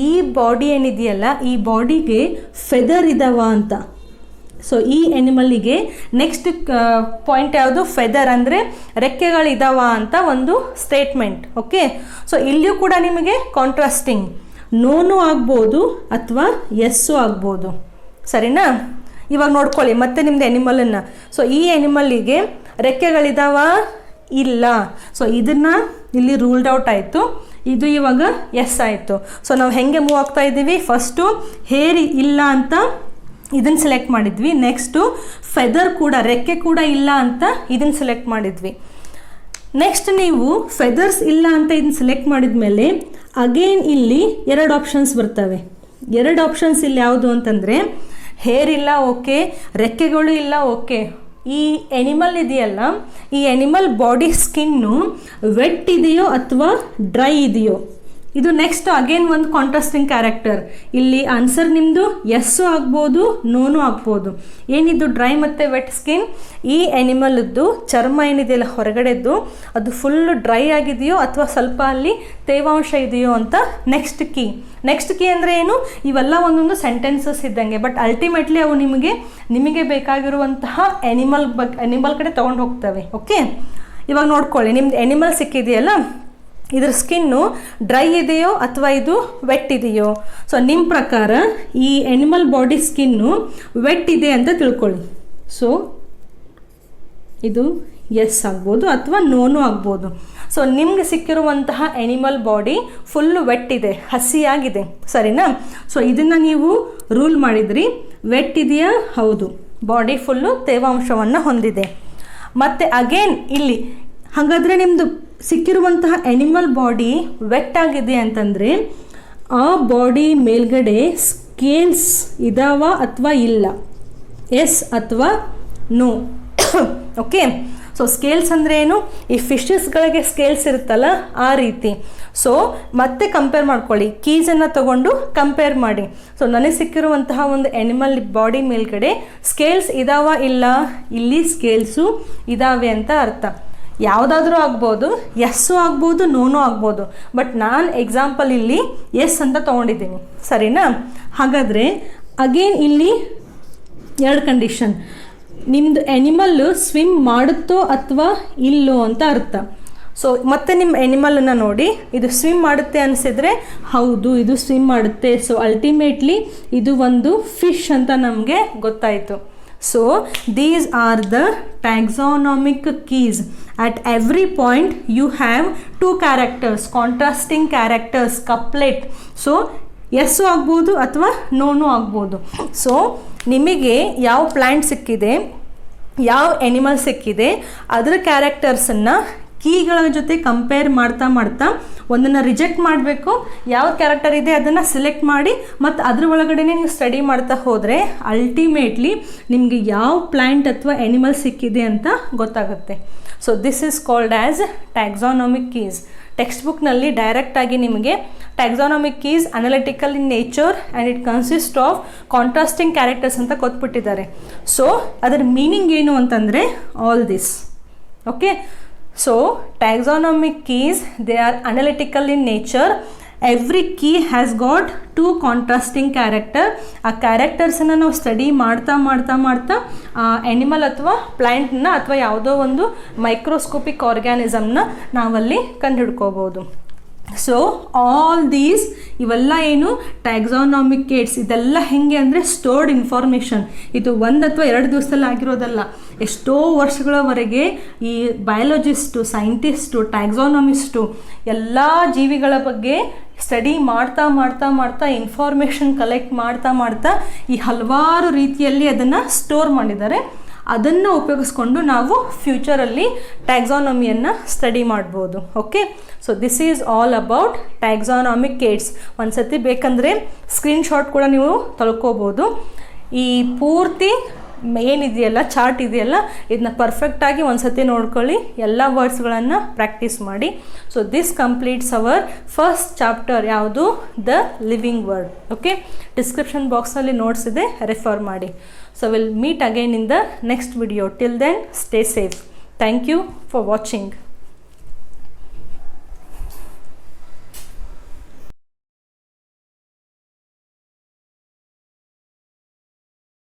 ಈ ಬಾಡಿ ಏನಿದೆಯಲ್ಲ, ಈ ಬಾಡಿಗೆ ಫೆದರ್ ಇದಾವ ಅಂತ. ಸೊ ಈ ಎನಿಮಲ್ಲಿಗೆ ನೆಕ್ಸ್ಟ್ ಪಾಯಿಂಟ್ ಯಾವುದು? ಫೆದರ್ ಅಂದರೆ ರೆಕ್ಕೆಗಳಿದಾವ ಅಂತ ಒಂದು ಸ್ಟೇಟ್ಮೆಂಟ್. ಓಕೆ, ಸೊ ಇಲ್ಲಿಯೂ ಕೂಡ ನಿಮಗೆ ಕಾಂಟ್ರಾಸ್ಟಿಂಗ್ ನೋನು ಆಗ್ಬೋದು ಅಥವಾ ಎಸ್ಸು ಆಗ್ಬೋದು. ಸರಿನಾ? ಇವಾಗ ನೋಡ್ಕೊಳ್ಳಿ ಮತ್ತೆ ನಿಮ್ಮದು ಎನಿಮಲನ್ನು. ಸೊ ಈ ಎನಿಮಲ್ಲಿಗೆ ರೆಕ್ಕೆಗಳಿದಾವ? ಇಲ್ಲ. ಸೊ ಇದನ್ನು ಇಲ್ಲಿ ರೂಲ್ಡ್ ಔಟ್ ಆಯಿತು. ಇದು ಇವಾಗ ಎಸ್ ಆಯಿತು. ಸೊ ನಾವು ಹೆಂಗೆ ಮೂವ್ ಆಗ್ತಾ ಇದ್ದೀವಿ? ಫಸ್ಟು ಹೇರ್ ಇಲ್ಲ ಅಂತ ಇದನ್ನು ಸೆಲೆಕ್ಟ್ ಮಾಡಿದ್ವಿ. ನೆಕ್ಸ್ಟು ಫೆದರ್ ಕೂಡ, ರೆಕ್ಕೆ ಕೂಡ ಇಲ್ಲ ಅಂತ ಇದನ್ನು ಸೆಲೆಕ್ಟ್ ಮಾಡಿದ್ವಿ. ನೆಕ್ಸ್ಟ್ ನೀವು ಫೆದರ್ಸ್ ಇಲ್ಲ ಅಂತ ಇದನ್ನು ಸೆಲೆಕ್ಟ್ ಮಾಡಿದ ಮೇಲೆ ಅಗೇನ್ ಇಲ್ಲಿ 2 ಆಪ್ಷನ್ಸ್ ಬರ್ತವೆ. 2 ಆಪ್ಷನ್ಸ್ ಇಲ್ಲಿ ಯಾವುದು ಅಂತಂದರೆ, ಹೇರ್ ಇಲ್ಲ ಓಕೆ, ರೆಕ್ಕೆಗಳು ಇಲ್ಲ ಓಕೆ. ಈ ಎನಿಮಲ್ ಇದೆಯಲ್ಲ, ಈ ಎನಿಮಲ್ ಬಾಡಿ ಸ್ಕಿನ್ನು ವೆಟ್ ಇದೆಯೋ ಅಥವಾ ಡ್ರೈ ಇದೆಯೋ, ಇದು ನೆಕ್ಸ್ಟ್ ಅಗೇನ್ ಒಂದು ಕಾಂಟ್ರಾಸ್ಟಿಂಗ್ ಕ್ಯಾರೆಕ್ಟರ್. ಇಲ್ಲಿ ಆನ್ಸರ್ ನಿಮ್ಮದು ಎಸ್ಸು ಆಗ್ಬೋದು, ನೋನು ಆಗ್ಬೋದು. ಏನಿದು ಡ್ರೈ ಮತ್ತು ವೆಟ್ ಸ್ಕಿನ್? ಈ ಎನಿಮಲ್ದು ಚರ್ಮ ಏನಿದೆಯಲ್ಲ ಹೊರಗಡೆದ್ದು, ಅದು ಫುಲ್ಲು ಡ್ರೈ ಆಗಿದೆಯೋ ಅಥವಾ ಸ್ವಲ್ಪ ಅಲ್ಲಿ ತೇವಾಂಶ ಇದೆಯೋ ಅಂತ ನೆಕ್ಸ್ಟ್ ಕೀ. ನೆಕ್ಸ್ಟ್ ಕೀ ಅಂದರೆ ಏನು? ಇವೆಲ್ಲ ಒಂದೊಂದು ಸೆಂಟೆನ್ಸಸ್ ಇದ್ದಂಗೆ, ಬಟ್ ಅಲ್ಟಿಮೇಟ್ಲಿ ಅವು ನಿಮಗೆ ಬೇಕಾಗಿರುವಂತಹ ಎನಿಮಲ್ ಕಡೆ ತೊಗೊಂಡು ಹೋಗ್ತವೆ. ಓಕೆ, ಇವಾಗ ನೋಡ್ಕೊಳ್ಳಿ, ನಿಮ್ದು ಎನಿಮಲ್ ಸಿಕ್ಕಿದೆಯಲ್ಲ, ಇದ್ರ ಸ್ಕಿನ್ನು ಡ್ರೈ ಇದೆಯೋ ಅಥವಾ ಇದು ವೆಟ್ ಇದೆಯೋ? ಸೊ ನಿಮ್ಮ ಪ್ರಕಾರ ಈ ಎನಿಮಲ್ ಬಾಡಿ ಸ್ಕಿನ್ನು ವೆಟ್ ಇದೆ ಅಂತ ತಿಳ್ಕೊಳ್ಳಿ. ಸೊ ಇದು ಎಸ್ ಆಗ್ಬೋದು ಅಥವಾ ನೋನು ಆಗ್ಬೋದು. ಸೊ ನಿಮ್ಗೆ ಸಿಕ್ಕಿರುವಂತಹ ಎನಿಮಲ್ ಬಾಡಿ ಫುಲ್ಲು ವೆಟ್ ಇದೆ, ಹಸಿಯಾಗಿದೆ. ಸರಿನಾ? ಸೊ ಇದನ್ನು ನೀವು ರೂಲ್ ಮಾಡಿದ್ರಿ. ವೆಟ್ ಇದೆಯಾ? ಹೌದು, ಬಾಡಿ ಫುಲ್ಲು ತೇವಾಂಶವನ್ನು ಹೊಂದಿದೆ. ಮತ್ತು ಅಗೇನ್ ಇಲ್ಲಿ ಹಾಗಾದರೆ ನಿಮ್ಮದು ಸಿಕ್ಕಿರುವಂತಹ ಎನಿಮಲ್ ಬಾಡಿ ವೆಟ್ ಆಗಿದೆ ಅಂತಂದರೆ ಆ ಬಾಡಿ ಮೇಲ್ಗಡೆ ಸ್ಕೇಲ್ಸ್ ಇದಾವ ಅಥವಾ ಇಲ್ಲ? ಎಸ್ ಅಥವಾ ನೋ? ಓಕೆ, ಸೊ ಸ್ಕೇಲ್ಸ್ ಅಂದರೆ ಏನು? ಈ ಫಿಶಸ್ಗಳಿಗೆ ಸ್ಕೇಲ್ಸ್ ಇರುತ್ತಲ್ಲ ಆ ರೀತಿ. ಸೊ ಮತ್ತೆ ಕಂಪೇರ್ ಮಾಡ್ಕೊಳ್ಳಿ, ಕೀಸನ್ನು ತಗೊಂಡು ಕಂಪೇರ್ ಮಾಡಿ. ಸೊ ನನಗೆ ಸಿಕ್ಕಿರುವಂತಹ ಒಂದು ಎನಿಮಲ್ ಬಾಡಿ ಮೇಲ್ಗಡೆ ಸ್ಕೇಲ್ಸ್ ಇದಾವ ಇಲ್ಲ? ಇಲ್ಲಿ ಸ್ಕೇಲ್ಸು ಇದಾವೆ ಅಂತ ಅರ್ಥ. ಯಾವುದಾದ್ರೂ ಆಗ್ಬೋದು, ಎಸ್ಸು ಆಗ್ಬೋದು, ನೋನೂ ಆಗ್ಬೋದು. ಬಟ್ ನಾನು ಎಕ್ಸಾಂಪಲ್ ಇಲ್ಲಿ ಎಸ್ ಅಂತ ತೊಗೊಂಡಿದ್ದೀನಿ. ಸರಿನಾ? ಹಾಗಾದರೆ ಅಗೇನ್ ಇಲ್ಲಿ 2 ಕಂಡೀಷನ್. ನಿಮ್ಮದು ಎನಿಮಲ್ಲು ಸ್ವಿಮ್ ಮಾಡುತ್ತೋ ಅಥವಾ ಇಲ್ಲೋ ಅಂತ ಅರ್ಥ. ಸೊ ಮತ್ತೆ ನಿಮ್ಮ ಎನಿಮಲನ್ನು ನೋಡಿ, ಇದು ಸ್ವಿಮ್ ಮಾಡುತ್ತೆ ಅನಿಸಿದರೆ ಹೌದು ಇದು ಸ್ವಿಮ್ ಮಾಡುತ್ತೆ. ಸೊ ಅಲ್ಟಿಮೇಟ್ಲಿ ಇದು ಒಂದು ಫಿಶ್ ಅಂತ ನಮಗೆ ಗೊತ್ತಾಯಿತು. So these are the taxonomic keys. At every point you have 2 characters, contrasting characters, couplet. So yes ಆಗ್ಬೋದು ಅಥವಾ ನೋನು ಆಗ್ಬೋದು. ಸೊ ನಿಮಗೆ ಯಾವ ಪ್ಲ್ಯಾಂಟ್ ಸಿಕ್ಕಿದೆ, ಯಾವ ಎನಿಮಲ್ ಸಿಕ್ಕಿದೆ, ಅದರ ಕ್ಯಾರೆಕ್ಟರ್ಸನ್ನು ಕೀಗಳ ಜೊತೆ ಕಂಪೇರ್ ಮಾಡ್ತಾ ಮಾಡ್ತಾ ಒಂದನ್ನು ರಿಜೆಕ್ಟ್ ಮಾಡಬೇಕು, ಯಾವ ಕ್ಯಾರೆಕ್ಟರ್ ಇದೆ ಅದನ್ನು ಸೆಲೆಕ್ಟ್ ಮಾಡಿ ಮತ್ತು ಅದ್ರ ಒಳಗಡೆ ನೀವು ಸ್ಟಡಿ ಮಾಡ್ತಾ ಹೋದರೆ ಅಲ್ಟಿಮೇಟ್ಲಿ ನಿಮಗೆ ಯಾವ ಪ್ಲ್ಯಾಂಟ್ ಅಥವಾ ಎನಿಮಲ್ ಸಿಕ್ಕಿದೆ ಅಂತ ಗೊತ್ತಾಗುತ್ತೆ. So this is called as taxonomic keys. Text ಬುಕ್ನಲ್ಲಿ ಡೈರೆಕ್ಟಾಗಿ ನಿಮಗೆ taxonomic keys analytical in nature and it consist of contrasting characters ಅಂತ ಕೊಟ್ಬಿಟ್ಟಿದ್ದಾರೆ. ಸೊ ಅದರ ಮೀನಿಂಗ್ ಏನು ಅಂತಂದರೆ all this. Okay, so taxonomic keys they are analytical in nature. Every key has got 2 contrasting character. ಆ ಕ್ಯಾರೆಕ್ಟರ್ಸನ್ನು ನಾವು ಸ್ಟಡಿ ಮಾಡ್ತಾ ಮಾಡ್ತಾ ಮಾಡ್ತಾ ಎನಿಮಲ್ ಅಥವಾ ಪ್ಲ್ಯಾಂಟ್ನ ಅಥವಾ ಯಾವುದೋ ಒಂದು ಮೈಕ್ರೋಸ್ಕೋಪಿಕ್ ಆರ್ಗ್ಯಾನಿಸಮ್ನ ನಾವಲ್ಲಿ ಕಂಡುಹಿಡ್ಕೋಬೋದು. ಸೊ ಆಲ್ ದೀಸ್ ಇವೆಲ್ಲ ಏನು ಟ್ಯಾಕ್ಸಾನಮಿಕ್ ಏಡ್ಸ್, ಇದೆಲ್ಲ ಹೇಗೆ ಅಂದರೆ ಸ್ಟೋರ್ಡ್ ಇನ್ಫಾರ್ಮೇಷನ್. ಇದು 1 ಅಥವಾ 2 ದಿವಸದಲ್ಲಿ ಆಗಿರೋದಲ್ಲ, ಎಷ್ಟೋ ವರ್ಷಗಳವರೆಗೆ ಈ ಬಯಾಲಜಿಸ್ಟು, ಸೈಂಟಿಸ್ಟು, ಟ್ಯಾಕ್ಸಾನಮಿಸ್ಟು ಎಲ್ಲ ಜೀವಿಗಳ ಬಗ್ಗೆ ಸ್ಟಡಿ ಮಾಡ್ತಾ ಮಾಡ್ತಾ ಮಾಡ್ತಾ ಇನ್ಫಾರ್ಮೇಷನ್ ಕಲೆಕ್ಟ್ ಮಾಡ್ತಾ ಮಾಡ್ತಾ ಈ ಹಲವಾರು ರೀತಿಯಲ್ಲಿ ಅದನ್ನು ಸ್ಟೋರ್ ಮಾಡಿದ್ದಾರೆ. ಅದನ್ನು ಉಪಯೋಗಿಸ್ಕೊಂಡು ನಾವು ಫ್ಯೂಚರಲ್ಲಿ ಟ್ಯಾಕ್ಸಾನಮಿಯನ್ನು ಸ್ಟಡಿ ಮಾಡ್ಬೋದು. Okay, so this is all about taxonomic aids. ಒಂದು ಸತಿ ಬೇಕಂದರೆ ಸ್ಕ್ರೀನ್ಶಾಟ್ ಕೂಡ ನೀವು ತಳ್ಕೋಬೋದು. ಈ ಪೂರ್ತಿ ಏನಿದೆಯಲ್ಲ ಚಾರ್ಟ್ ಇದೆಯಲ್ಲ ಇದನ್ನ ಪರ್ಫೆಕ್ಟಾಗಿ ಒಂದು ಸತಿ ನೋಡ್ಕೊಳ್ಳಿ, ಎಲ್ಲ ವರ್ಡ್ಸ್ಗಳನ್ನು ಪ್ರಾಕ್ಟೀಸ್ ಮಾಡಿ. So this completes our first chapter, ಯಾವುದು the living world. Okay, description ಬಾಕ್ಸ್ನಲ್ಲಿ ನೋಟ್ಸ್ ಇದೆ, ರೆಫರ್ ಮಾಡಿ. So we'll meet again in the next video. Till then, stay safe. Thank you for watching.